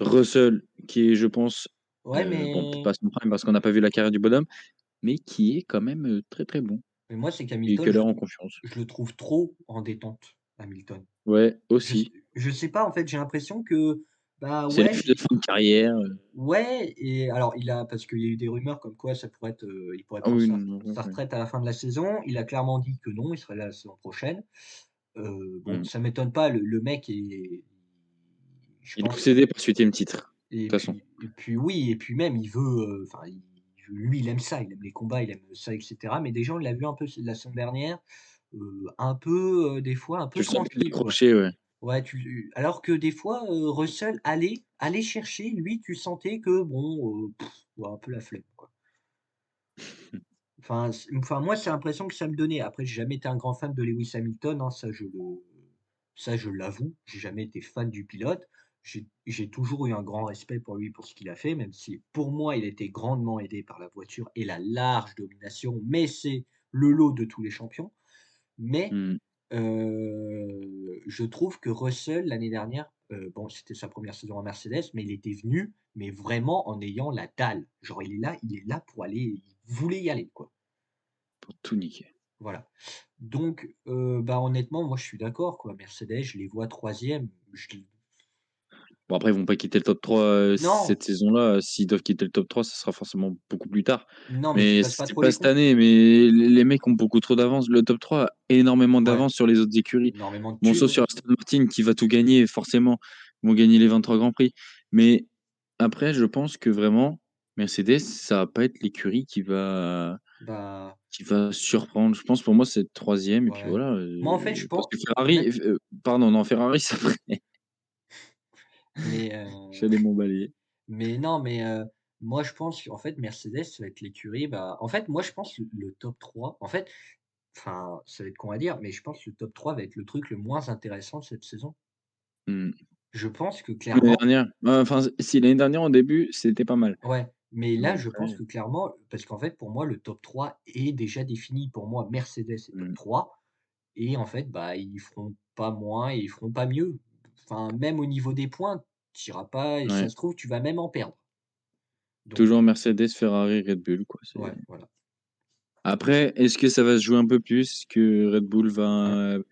Russell, qui est, je pense, Ouais, bon, peut-être pas à son prime parce qu'on n'a pas vu la carrière du bonhomme, mais qui est quand même, très, très bon mais moi, c'est et qui qu'Hamilton, a je l'air en confiance. je le trouve trop en détente, Hamilton. Ouais, Je sais aussi. je sais pas, en fait, j'ai l'impression que, bah, C'est la ouais, de fin de carrière, ouais et alors parce qu'il y a eu des rumeurs comme quoi il pourrait ah prendre oui, sa non, ouais, sa ouais. retraite à la fin de la saison. Il a clairement dit que non, il serait là la saison prochaine. Bon, Mmh. ça m'étonne pas, le mec est je Il est pense obsédé par ce 8e titre, de et toute façon. puis oui et puis même il veut, enfin lui, il aime ça, il aime les combats, il aime ça et cetera. Mais déjà, on l'a vu un peu la semaine dernière, un peu, des fois, un Tu peu le sens bien tranquille, quoi. décroché, ouais. Ouais, alors que des fois, Russell allait chercher, lui, tu sentais que bon, ouais, un peu la flemme, quoi. Enfin moi, c'est l'impression que ça me donnait. Après, j'ai jamais été un grand fan de Lewis Hamilton, hein, ça je l'avoue. J'ai jamais été fan du pilote. J'ai toujours eu un grand respect pour lui, pour ce qu'il a fait, même si pour moi, il a été grandement aidé par la voiture et la large domination, mais c'est le lot de tous les champions. Mais Mmh. je trouve que Russell, l'année dernière, bon, c'était sa première saison à Mercedes, mais il était venu, mais vraiment en ayant la dalle. Genre, il est là pour aller il voulait y aller, quoi. Pour tout niquer. Voilà. Donc bah, honnêtement, moi, je suis d'accord, quoi. Mercedes, je les vois 3e. Bon après ils vont pas quitter le top 3, Non, cette saison-là. S'ils doivent quitter le top 3, ça sera forcément beaucoup plus tard. non, mais qu'ils Mais fassent pas c'est trop pas les cette cons. année, mais les mecs ont beaucoup trop d'avance. Le top 3 a énormément Ouais, d'avance sur les autres écuries. énormément de Bon thunes, sauf sur oui. Aston Martin qui va tout gagner forcément, ils vont gagner les 23 grands prix. Mais après je pense que vraiment Mercedes, ça va pas être l'écurie Bah, qui va surprendre. Je pense pour moi c'est 3e et puis ouais. voilà, Moi, en fait, je parce pense que Ferrari honnête pardon, non Ferrari c'est après. Mais J'allais m'emballer. mais non, moi je pense qu'en fait Mercedes ça va être l'écurie, bah, en fait moi je pense le top 3 en fait, enfin ça va être con à dire, mais je pense que le top 3 va être le truc le moins intéressant de cette saison. Mmh. Je pense que L'année clairement dernière, enfin, si l'année dernière au début, c'était pas mal. ouais, mais là Bon je pense après, que clairement parce qu'en fait pour moi le top 3 est déjà défini. Pour moi Mercedes est top mmh, 3 et en fait, bah, ils feront pas moins et ils feront pas mieux. Enfin même au niveau des points, tu iras pas et ça ouais, se trouve tu vas même en perdre. Donc toujours Mercedes, Ferrari, Red Bull, quoi, c'est ouais, voilà. après, est-ce que ça va se jouer un peu plus? Est-ce que Red Bull Mmh.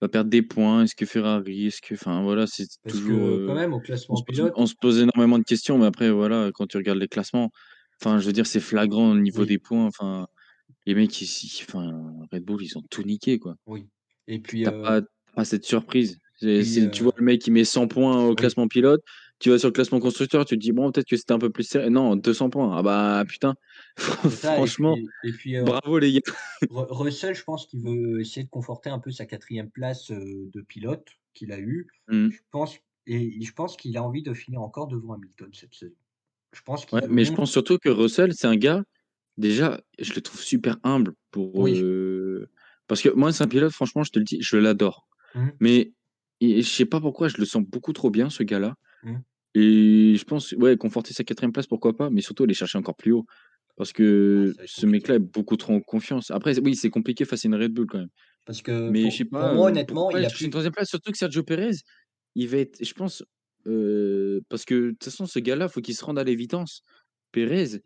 va perdre des points? Est-ce que Ferrari? Est-ce que enfin, voilà, c'est Parce toujours, que quand même au classement pilote on se pose énormément de questions, mais après, voilà, quand tu regardes les classements, enfin, je veux dire, c'est flagrant au niveau oui, des points, enfin, les mecs, enfin, Red Bull, ils ont tout niqué, quoi. oui et puis, Tu as pas cette surprise. puis, Tu vois le mec qui met 100 points au oui, classement pilote, tu vas sur le classement constructeur, tu te dis: «Bon, peut-être que c'était un peu plus serré». Non, 200 points. Ah bah, putain, c'est ça franchement, et puis, bravo les gars. Russell, je pense qu'il veut essayer de conforter un peu sa quatrième place, de pilote qu'il a eue. Mmh. Je pense et je pense qu'il a envie de finir encore devant Hamilton cette saison. Je pense qu'il Ouais, veut mais je pense surtout que Russell, c'est un gars, déjà, je le trouve super humble oui, parce que moi, c'est un pilote, franchement, je te le dis, je l'adore. mmh, Mais je sais pas pourquoi, je le sens beaucoup trop bien ce gars-là mmh, et je pense, ouais, conforter sa quatrième place, pourquoi pas, mais surtout aller chercher encore plus haut. Parce ah que ça va être ce compliqué. mec-là est beaucoup trop en confiance. Après, oui, c'est compliqué face à une Red Bull quand même. Parce que Mais je sais pour pas, moi pourquoi honnêtement, pas il aller a chercher une plus 3e place? Surtout que Sergio Pérez, il va être je pense, parce que de toute façon ce gars-là, faut qu'il se rende à l'évidence. Pérez,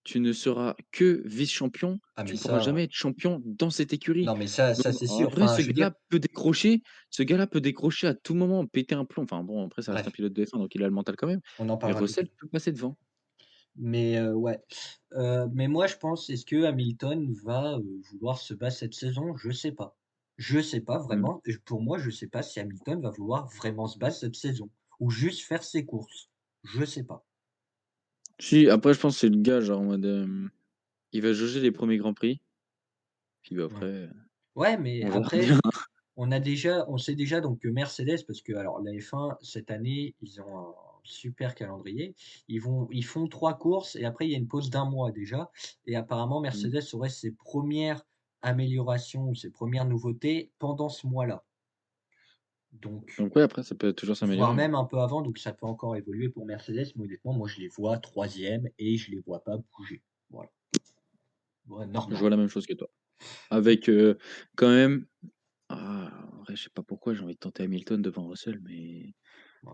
tu ne seras que vice-champion, ah tu mais ne pourras ça jamais être champion dans cette écurie. non mais ça Donc c'est en sûr. vrai, Enfin je veux dire ce gars-là peut décrocher à tout moment, péter un plomb. Enfin bon, après ça reste un bref, pilote de F1 donc il a le mental quand même. on en Mais parlera tout à Russell l'heure. peut passer devant. Mais ouais, mais moi je pense est-ce que Hamilton va, vouloir se battre cette saison? Je sais pas. Je sais pas Mmh. vraiment et pour moi, je sais pas si Hamilton va vouloir vraiment se battre cette saison ou juste faire ses courses. Je sais pas. Si, après je pense que c'est le gars genre en mode, il va jauger les premiers grands prix, puis bah Mmh. après, Ouais, mais on verra bien. après, on sait déjà donc que Mercedes parce que alors la F1 cette année, ils ont un super calendrier. Ils font 3 courses et après il y a une pause d'un mois déjà et apparemment Mmh. Mercedes aurait ses premières améliorations ou ses premières nouveautés pendant ce mois-là. Donc Donc ouais, après ça peut toujours voire s'améliorer, hein. même un peu avant, donc ça peut encore évoluer pour Mercedes, mais honnêtement, moi je les vois 3e et je les vois pas bouger. Voilà. Ouais, Je normal. vois la même chose que toi. Avec, quand même en vrai, je sais pas pourquoi j'ai envie de tenter Hamilton devant Russell,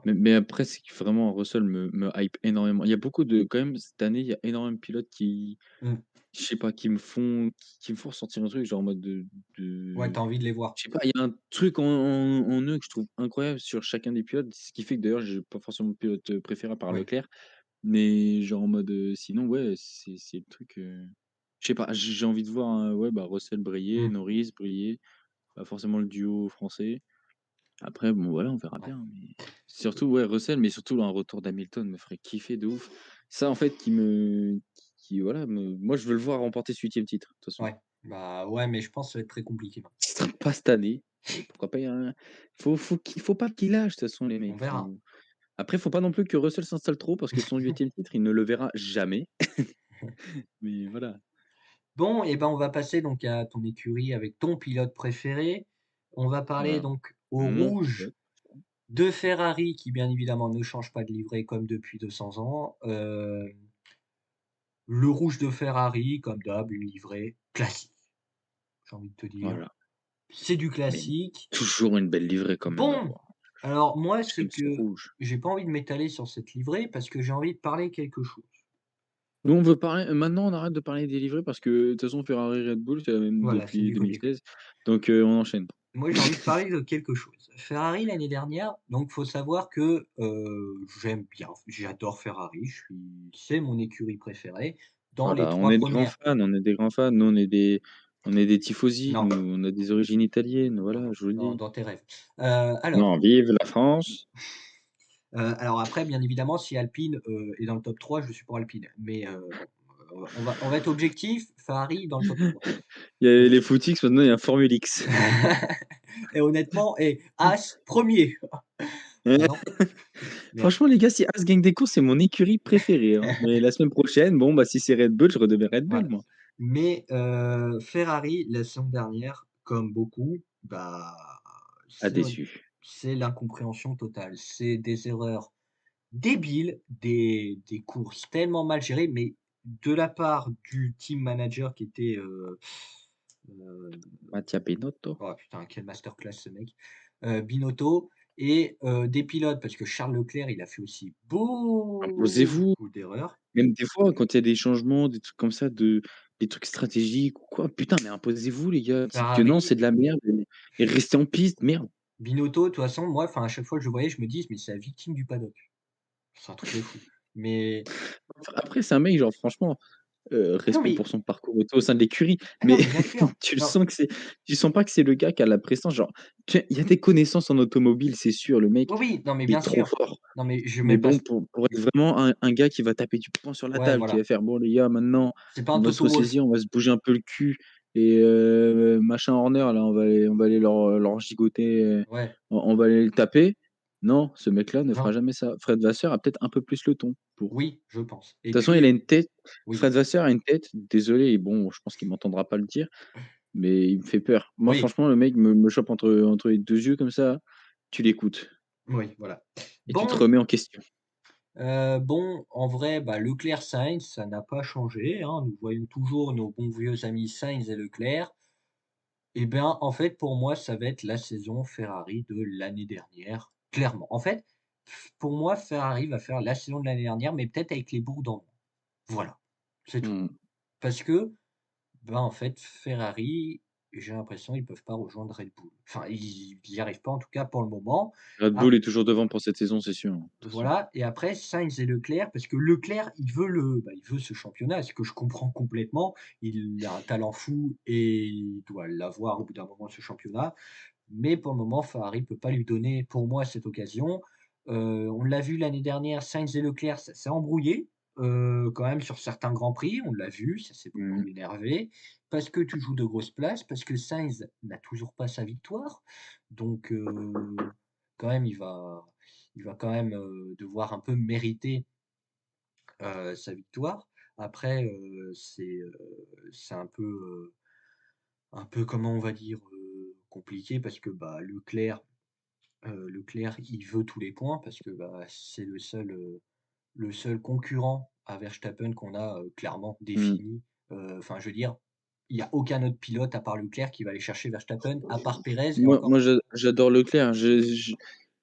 Ouais. mais après, c'est que vraiment Russell me hype énormément. Il y a beaucoup de quand même cette année, il y a énormément de pilotes qui, Mmh. je sais pas, qui me font ressentir un truc genre en mode Ouais, de tu as envie de les voir. je sais pas, il y a un truc en eux que je trouve incroyable sur chacun des pilotes, ce qui fait que d'ailleurs j'ai pas forcément de pilote, préféré à part Oui. Leclerc, mais genre en mode, sinon ouais, c'est le truc, je sais pas, j'ai envie de voir ouais, bah, Russell briller, Mmh. Norris briller, pas forcément le duo français. Après bon voilà, on verra Ouais. bien, mais surtout ouais, Russell, mais surtout un retour d'Hamilton me ferait kiffer de ouf. Ça en fait qui voilà, moi je veux le voir remporter ce 8e titre, de toute façon. Ouais. Bah, ouais, mais je pense que ça va être très compliqué maintenant. Ce sera pas cette année, mais pourquoi pas, il y a un faut pas qu'il lâche de toute façon les On mecs, verra. après faut pas non plus que Russell s'installe trop parce que son 8e titre, il ne le verra jamais, mais voilà. Bon et ben, on va passer donc à ton écurie avec ton pilote préféré. On va parler Voilà, donc au mon rouge pilote. de Ferrari qui bien évidemment ne change pas de livrée comme depuis 200 ans. Le rouge de Ferrari comme d'hab, une livrée classique, j'ai envie de te dire. Voilà, C'est du mais classique. toujours une belle livrée quand même à Bon, voir. alors moi, c'est J'aime ce que rouge. j'ai pas envie de m'étaler sur cette livrée parce que j'ai envie de parler quelque chose. Nous, on veut parler maintenant, on arrête de parler des livrées parce que de toute façon Ferrari, Red Bull, c'est la même Voilà, c'est depuis du copier-coller. 2016, donc on enchaîne. Moi, j'ai envie de parler de quelque chose. Ferrari l'année dernière, donc faut savoir que, j'aime bien, j'adore Ferrari, c'est mon écurie préférée. Dans les Voilà, on 3 est des grands premières. fans, on est des grands fans. Nous, on est des tifosi, Non, nous, on a des origines italiennes, voilà, je vous le dis. dans tes rêves. Alors, Non, vive la France! alors après, bien évidemment, si Alpine, est dans le top 3, je suis pour Alpine. Mais, bon, on va être objectif, Ferrari dans le top 3. Il y a Donc les footix, maintenant il y a Formule X. et honnêtement et As 1er. Ah non? Mais Franchement, les gars, si As gagne des courses, c'est mon écurie préférée, hein. Mais la semaine prochaine, bon, bah, si c'est Red Bull, je redeviens Red Bull, voilà. moi. Mais Ferrari, la saison dernière, comme beaucoup, bah, Ah, c'est déçu. c'est l'incompréhension totale. C'est des erreurs débiles, des courses tellement mal gérées, mais de la part du team manager qui était, heu, Mattia Binotto. oh putain, quelle masterclass ce mec, Binotto et des pilotes parce que Charles Leclerc, il a fait aussi Imposez-vous. beaucoup d'erreurs. Même des fois, quand il y a des changements, des trucs comme ça, des trucs stratégiques ou quoi, putain, mais imposez-vous, les gars. Dites que non, Ferrari, c'est de la merde et restez en piste, merde. Binotto, de toute façon, moi, enfin, à chaque fois que je le voyais, je me dis: «Mais c'est la victime du paddock». C'est un truc de fou. Mais Après, c'est un mec, genre, franchement, ah non, respect mais pour son parcours et tout au sein de l'écurie, ah non, mais mais bien sûr. tu le Non, sens que c'est tu sens pas que c'est le gars qui a la prestance, genre, tu sais, il y a des connaissances en automobile, c'est sûr, le mec, oui, oui, non, mais il bien est trop sûr. fort. Non, mais je Mais mets pas bon, ç pour être vraiment un gars qui va taper du poing sur la ouais, table, qui voilà. va faire: «Bon les gars, maintenant, C'est pas un on va se Toto Wolff. ressaisir, on va se bouger un peu le cul et machin Horner là, on va aller leur gigoter, Ouais, on va aller le taper». Non, ce mec-là ne fera non, jamais ça. Fred Vasseur a peut-être un peu plus le ton pour. oui, je pense et De toute façon, il a puis une tête. oui, Fred Vasseur a une tête, désolé, bon, je pense qu'il m'entendra pas le dire, mais il me fait peur. Moi, oui, franchement, le mec me chope entre les 2 yeux comme ça, tu l'écoutes oui, voilà. et tu te Bon, remets en question. bon, en vrai, bah, Leclerc-Sainz, ça n'a pas changé, hein. Nous voyons toujours nos bons vieux amis Sainz et Leclerc. Et bien, en fait, pour moi, ça va être la saison Ferrari de l'année dernière, clairement. En fait, pour moi, Ferrari va faire la saison de l'année dernière, mais peut-être avec les bourdes en moins. Voilà, c'est tout. Mmh. Parce que, ben, en fait, Ferrari, j'ai l'impression ils peuvent pas rejoindre Red Bull. Enfin, ils y arrivent pas, en tout cas pour le moment. Red Ah, Bull est toujours devant pour cette saison, c'est sûr, hein, de toute façon. voilà et après Sainz et Leclerc, parce que Leclerc, il veut ce championnat, ce que je comprends complètement. Il a un talent fou et il doit l'avoir au bout d'un moment, ce championnat. Mais pour le moment, Ferrari peut pas lui donner, pour moi, cette occasion. On l'a vu l'année dernière, Sainz et Leclerc, ça s'est embrouillé, quand même sur certains grands prix, on l'a vu, ça s'est beaucoup Mmh. énervé. Parce que tu joues de grosses places, parce que Sainz n'a toujours pas sa victoire. Donc quand même, il va quand même, devoir un peu mériter, sa victoire. Après, c'est un peu, comment on va dire, compliqué parce que, bah, Leclerc, il veut tous les points parce que, bah, c'est le seul concurrent à Verstappen qu'on a, clairement Mmh. défini. Enfin, je veux dire, il y a aucun autre pilote à part Leclerc qui va aller chercher Verstappen, à part Pérez et encore. Moi, j'adore Leclerc. Je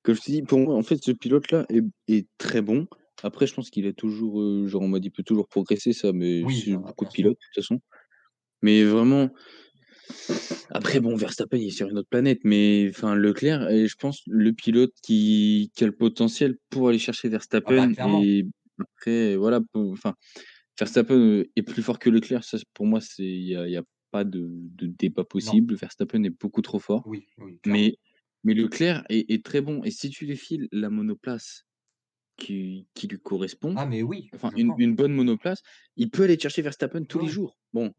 Comme je t'ai dit, pour moi, en fait, ce pilote-là est très bon. Après, je pense qu'il est toujours, genre, en mode, il peut toujours progresser, ça, mais Oui, c'est bah, beaucoup bien de sûr. pilotes, de toute façon. Mais vraiment, après, bon, Verstappen, il est sur une autre planète, mais enfin, Leclerc est, je pense, le pilote qui a le potentiel pour aller chercher Ah bah, Verstappen clairement. et après, voilà, enfin, Verstappen, est plus fort que Leclerc, ça, pour moi, il y a pas de débat Non. possible. Verstappen est beaucoup trop fort, Oui, oui, clairement. mais Leclerc est très bon et si tu lui files la monoplace qui lui correspond, Ah mais oui, enfin je pense. une bonne monoplace, il peut aller chercher Verstappen tous Oui, les oui. jours. Bon,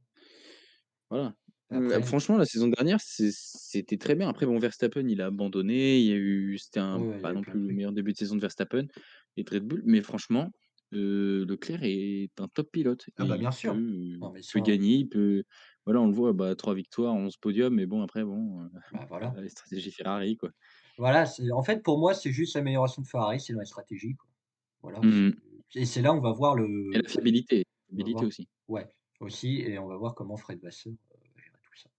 voilà. Après Franchement, la saison dernière, c'était très bien. Après, bon, Verstappen, il a abandonné. Il y a eu C'était un oui, oui, il y pas a eu non plein plus de le trucs. meilleur début de saison de Verstappen et de Red Bull, mais franchement, Leclerc est un top pilote et Ah bah, il bien sûr. Non mais peut ça, gagner, il peut voilà, on le voit, bah, 3 victoires, 11 podiums, mais bon, après, bon, bah, voilà. voilà, les stratégies Ferrari, quoi. Voilà, c'est en fait, pour moi, c'est juste l'amélioration de Ferrari, c'est dans les stratégies, quoi. Voilà, Mmh mh et c'est là où on va voir et la on va fiabilité voir aussi. ouais, aussi et on va voir comment Fred Vasseur, va gérer tout ça.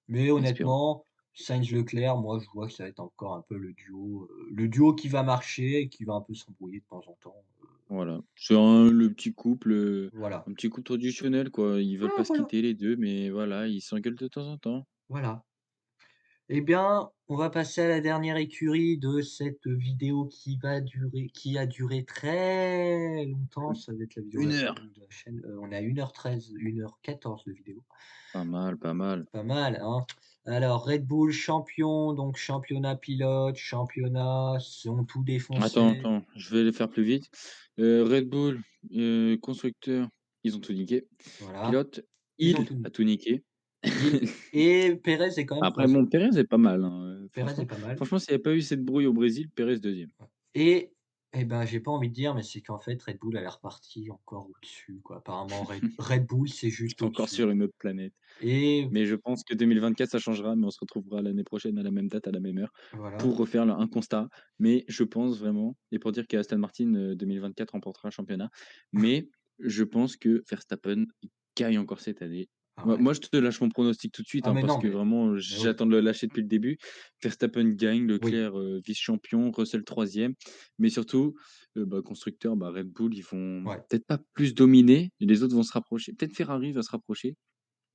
Mais Espérons. honnêtement, Sainz-Leclerc, moi, je vois que ça va être encore un peu le duo qui va marcher et qui va un peu s'embrouiller de temps en temps, Voilà, c'est un le petit couple, voilà. un petit couple traditionnel, quoi. Ils veulent Ouais, pas se voilà, quitter les 2, mais voilà, ils s'engueulent de temps en temps. voilà. Eh bien, on va passer à la dernière écurie de cette vidéo qui a duré très longtemps. Ça va être la vidéo la 1 plus heure. longue de la chaîne. On est à 1h13, 1h14 de vidéo. Pas mal, pas mal. Pas mal, hein? Alors Red Bull champion, donc championnat pilote, championnat, ils ont tout Attends, défoncé. attends, je vais les faire plus vite. Red Bull, constructeur, ils ont tout niqué. Voilà, Pilote, ils ont il tout a mis. tout niqué. Et Pérez est quand même Après 3e. bon, Pérez est pas mal, hein, Pérez est franchement pas mal. franchement, s'il y avait pas eu cette brouille au Brésil, Pérez 2e. Et et ben, j'ai pas envie de dire, mais c'est qu'en fait, Red Bull, elle est repartie encore au-dessus, quoi. Apparemment, Red Bull, c'est Ils juste sont encore au-dessus. sur une autre planète. Et Mais je pense que 2024, ça changera, mais on se retrouvera l'année prochaine à la même date, à la même heure, voilà. pour refaire un constat. Mais je pense vraiment, et pour dire qu'Aston Martin 2024 remportera le championnat, mais je pense que Verstappen il gagne encore cette année. Ah Moi, ouais. moi, je te lâche mon pronostic tout de suite, Ah hein, mais parce non, que vraiment, mais oui, j'attends de le lâcher depuis le début. Verstappen gagne, oui, Leclerc vice-champion, Russell troisième, mais surtout, constructeur, Red Bull, ils vont ouais. peut-être pas plus dominer, et les autres vont se rapprocher. Peut-être Ferrari va se rapprocher,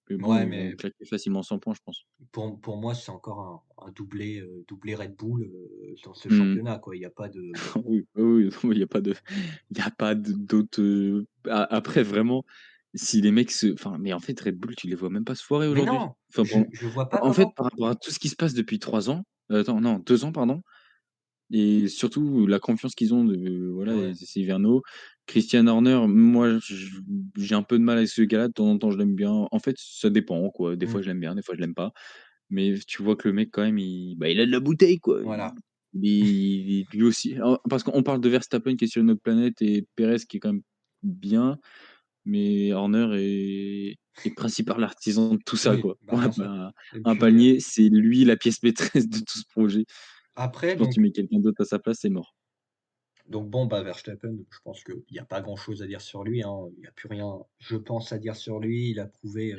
mais bon, Ouais, ils vont mais claquer facilement 100 points, je pense. pour moi, c'est encore un doublé Red Bull, dans ce Mmh. championnat, quoi. Il y a pas de Oui, oui, oui, non, il y a pas de d'autres, après vraiment, si les mecs se enfin, mais en fait, Red Bull, tu les vois même pas se foirer mais aujourd'hui. non! Enfin bon, Je vois pas en fait, comment. par rapport à tout ce qui se passe depuis 3 ans, attends, non, 2 ans, pardon, et surtout la confiance qu'ils ont de voilà, Ouais. les essais hivernaux. Christian Horner, moi, j'ai un peu de mal avec ce gars-là, de temps en temps, je l'aime bien. En fait, ça dépend, quoi. Des fois, Mmh. je l'aime bien, des fois, je l'aime pas. Mais tu vois que le mec quand même il a de la bouteille quoi. Voilà. Lui aussi parce qu'on parle de Verstappen qui est sur une autre planète et Perez qui est quand même bien, mais Horner est principal artisan de tout ça Oui, quoi. bah, Ouais, bien sûr. bah, Et un puis, panier, c'est lui la pièce maîtresse de tout ce projet. après Je pense que donc tu mets quelqu'un d'autre à sa place, c'est mort. bon, bah, Verstappen, je pense qu'il y a pas grand-chose à dire sur lui, hein. Il y a plus rien, je pense, à dire sur lui. Il a prouvé,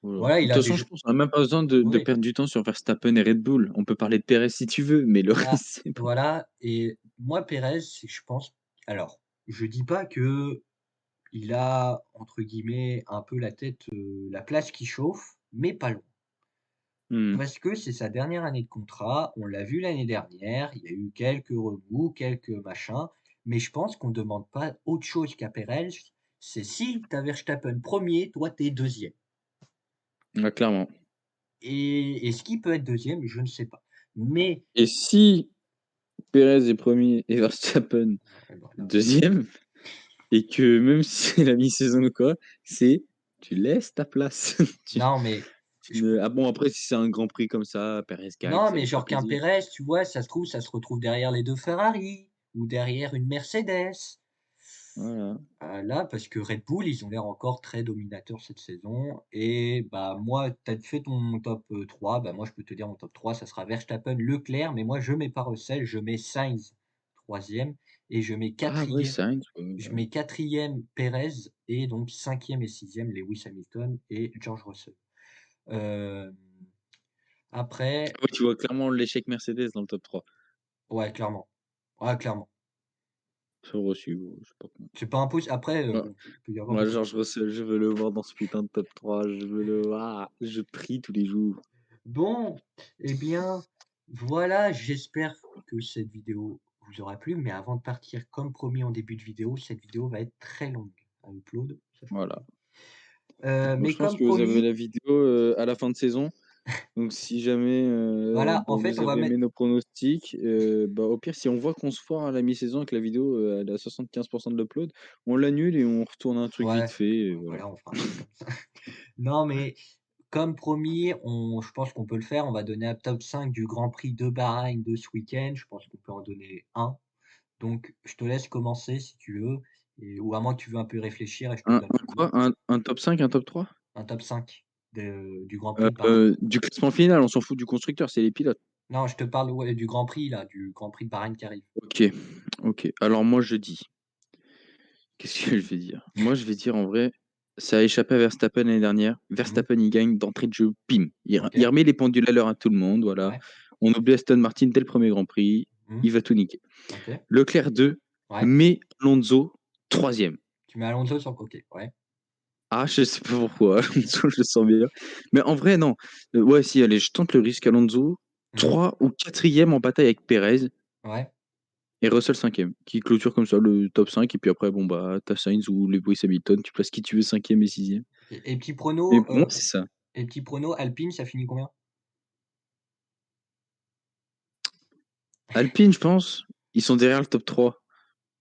Voilà. voilà, De il toute a façon, déjà je pense qu'on a même pas besoin de oui, perdre du temps sur Verstappen et Red Bull. On peut parler de Perez si tu veux, mais le voilà, reste, c'est bon. voilà. Et moi, Pérez, c'est que je pense, alors, je dis pas qu'il a, entre guillemets, un peu la tête, la place qui chauffe, mais pas loin. Mmh. Parce que c'est sa dernière année de contrat, on l'a vu l'année dernière, il y a eu quelques remous, quelques machins, mais je pense qu'on demande pas autre chose qu'à Pérez, c'est si tu as Verstappen 1er, toi tu es 2e. Ouais, clairement. Et est-ce qu'il peut être 2e? Je ne sais pas. Mais Et si Perez est premier et Verstappen ouais, bah, là, deuxième. Et que même si c'est la mi-saison ou quoi, c'est tu laisses ta place. Tu non, mais tu je ne ah bon, après si c'est un grand prix comme ça, Perez gagne, non, ça mais nous fera genre qu'un plaisir. Pérez, tu vois, ça se trouve, ça se retrouve derrière les 2 Ferrari ou derrière une Mercedes. Voilà. Là, parce que Red Bull, ils ont l'air encore très dominateurs cette saison et bah, moi, tu as fait ton top, 3, bah, moi, je peux te dire mon top 3, ça sera Verstappen, Leclerc, mais moi, je mets pas Russell, je mets Sainz 3e et Ah ouais, Sainz, ouais, je bah, mets 4e Pérez et donc 5e et 6e Lewis Hamilton et George Russell. Hem, après ouais, tu vois clairement l'échec Mercedes dans le top 3. ouais, clairement. Ouais, clairement. C'est reçu, je sais pas comment. C'est pas impossible. Après, Ouais, bon, il peut y avoir moi beaucoup de George Russell, je veux le voir dans ce putain de top 3, je veux le voir, je prie tous les jours. bon, eh bien, voilà, j'espère que cette vidéo vous aura plu, mais avant de partir, comme promis en début de vidéo, cette vidéo va être très longue à upload, ça je Voilà. préviens. Donc Mais je pense comme que vous avez promis, la vidéo, à la fin de saison. Donc si jamais, voilà, en fait, vous on va avez aimé mettre nos pronostics, au pire, si on voit qu'on se foire à la mi-saison et que la vidéo, elle est à 75 de l'upload, on l'annule et on retourne un truc vite ouais, fait et voilà. voilà, on fera un truc comme ça. Non, mais comme promis, je pense qu'on peut le faire. On va donner un top 5 du Grand Prix de Bahreïn de ce week-end. Je pense qu'on peut en donner un. Donc, je te laisse commencer si tu veux, ou à moins que tu veux un peu réfléchir et je te donne Un le mien. quoi? Un top 5, un top 3? Un top 5 du Grand Prix de Bahreïn. Du classement final, on s'en fout du constructeur, c'est les pilotes. Non, je te parle, ouais, du Grand Prix là, du Grand Prix de Bahreïn qui arrive. OK, OK. Alors moi, je dis, qu'est-ce que je vais dire? Moi, je vais dire en vrai, ça a échappé à Verstappen l'année dernière. Mmh. Verstappen, il gagne d'entrée de jeu, bim! Il OK, remet les pendules à l'heure à tout le monde, voilà. ouais. On oublie Aston Martin dès le premier Grand Prix, Mmh. il va tout niquer. OK, Leclerc 2, ouais. mais Alonso 3e. Tu mets Alonso sur OK, ouais. Ah, je sais pas pourquoi, Alonso, je le sens bien. Mais en vrai, non. Ouais, si, allez, je tente le risque Alonso, Mmh. 3 ou 4e en bataille avec Perez Ouais. et Russell 5e, qui clôture comme ça le top 5 et puis après, bon, bah, tu Sainz ou Lewis Hamilton, tu places qui tu veux 5e et 6e. Et petit Mais prono, pour moi, c'est ça. Alpine, ça finit combien? Alpine, je pense, ils sont derrière le top 3,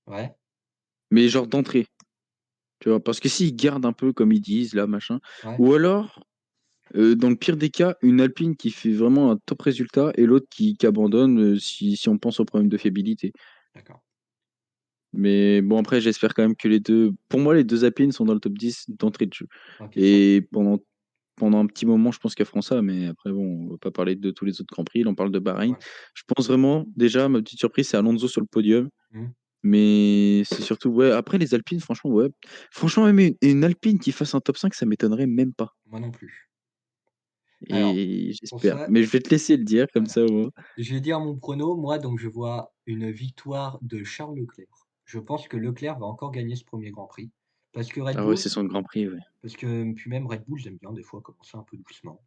Ouais, mais genre d'entrée, tu vois? Parce que s'ils gardent un peu comme ils disent là, machin, ouais. ou alors Dans le pire des cas, une Alpine qui fait vraiment un top résultat et l'autre qui abandonne, si on pense aux problèmes de fiabilité. D'accord. Mais bon, après, j'espère quand même que les 2 pour moi, les 2 Alpines sont dans le top 10 d'entrée de jeu OK, ça et pendant un petit moment, je pense qu'elles feront ça, mais après bon, on va pas parler de tous les autres grands prix, là, on parle de Bahreïn. voilà. Je pense vraiment déjà, ma petite surprise, c'est Alonso sur le podium, Mmh. mais c'est surtout ouais, après les Alpines, franchement, ouais. Franchement, même une Alpine qui fasse un top 5, ça m'étonnerait même pas Moi non plus. Alors, et pour j'espère. ça, Mais je vais te laisser le dire comme voilà. ça, au moins. Je vais dire mon prono, moi, donc je vois une victoire de Charles Leclerc. Je pense que Leclerc va encore gagner ce premier Grand Prix parce que Red Ah ouais, Bull c'est son Grand Prix, ouais. parce que puis même Red Bull, j'aime bien des fois commencer un peu doucement,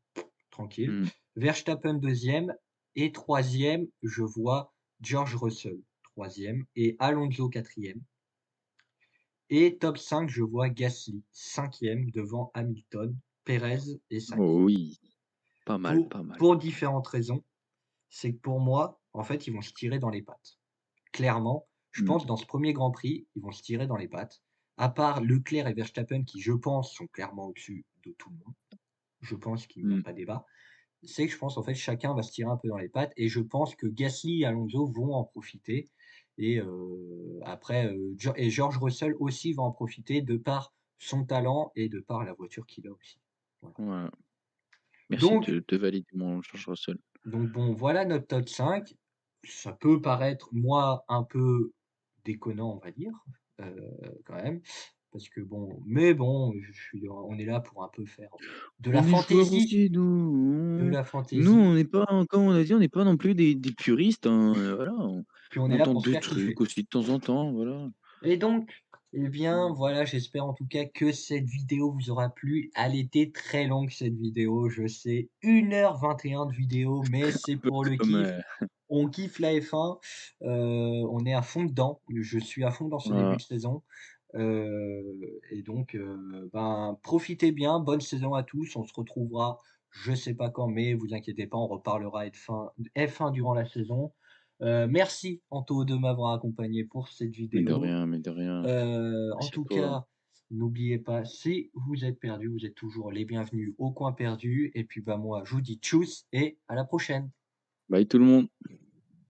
tranquille. Mmh. Verstappen deuxième et troisième, je vois George Russell troisième et Alonso quatrième et top 5, je vois Gasly cinquième devant Hamilton, Perez et Sainz. Oh oui, pas mal, Pour pas mal. pour différentes raisons, c'est que pour moi, en fait, ils vont se tirer dans les pattes. Clairement, je Mmh. pense dans ce premier Grand Prix, ils vont se tirer dans les pattes. À part Leclerc et Verstappen qui, je pense, sont clairement au-dessus de tout le monde. Je pense qu'il n'y a Mmh. pas débat. C'est que je pense, en fait, chacun va se tirer un peu dans les pattes et je pense que Gasly et Alonso vont en profiter et après, George Russell aussi va en profiter de par son talent et de par la voiture qu'il a aussi. Voilà. Voilà. Merci Donc de valider mon George Russell. Donc bon, voilà notre top 5. Ça peut paraître, moi, un peu déconnant, on va dire, quand même, parce que bon mais bon, je suis on est là pour un peu faire de la On est joueurs fantaisie, aussi, de nous. la Nous, fantaisie, on n'est pas, comme on a dit, on n'est pas non plus des puristes, hein, voilà, puis on est on là tente pour se des faire kiffer. trucs aussi de temps en temps, voilà. Et donc, eh bien, voilà, j'espère en tout cas que cette vidéo vous aura plu. Elle était très longue cette vidéo, je sais, 1h21 de vidéo, mais c'est Un peu pour le comme, kiff. On kiffe la F1, on est à fond dedans. Je suis à fond dans ce début voilà, de saison, et donc ben, profitez bien, bonne saison à tous. On se retrouvera, je sais pas quand, mais vous inquiétez pas, on reparlera F1 durant la saison. Merci Anto de m'avoir accompagné pour cette vidéo. mais de rien. En Merci à tout toi. cas, n'oubliez pas, si vous êtes perdu, vous êtes toujours les bienvenus au coin perdu et puis, bah, moi, je vous dis tchuss et à la prochaine. Bye tout le monde.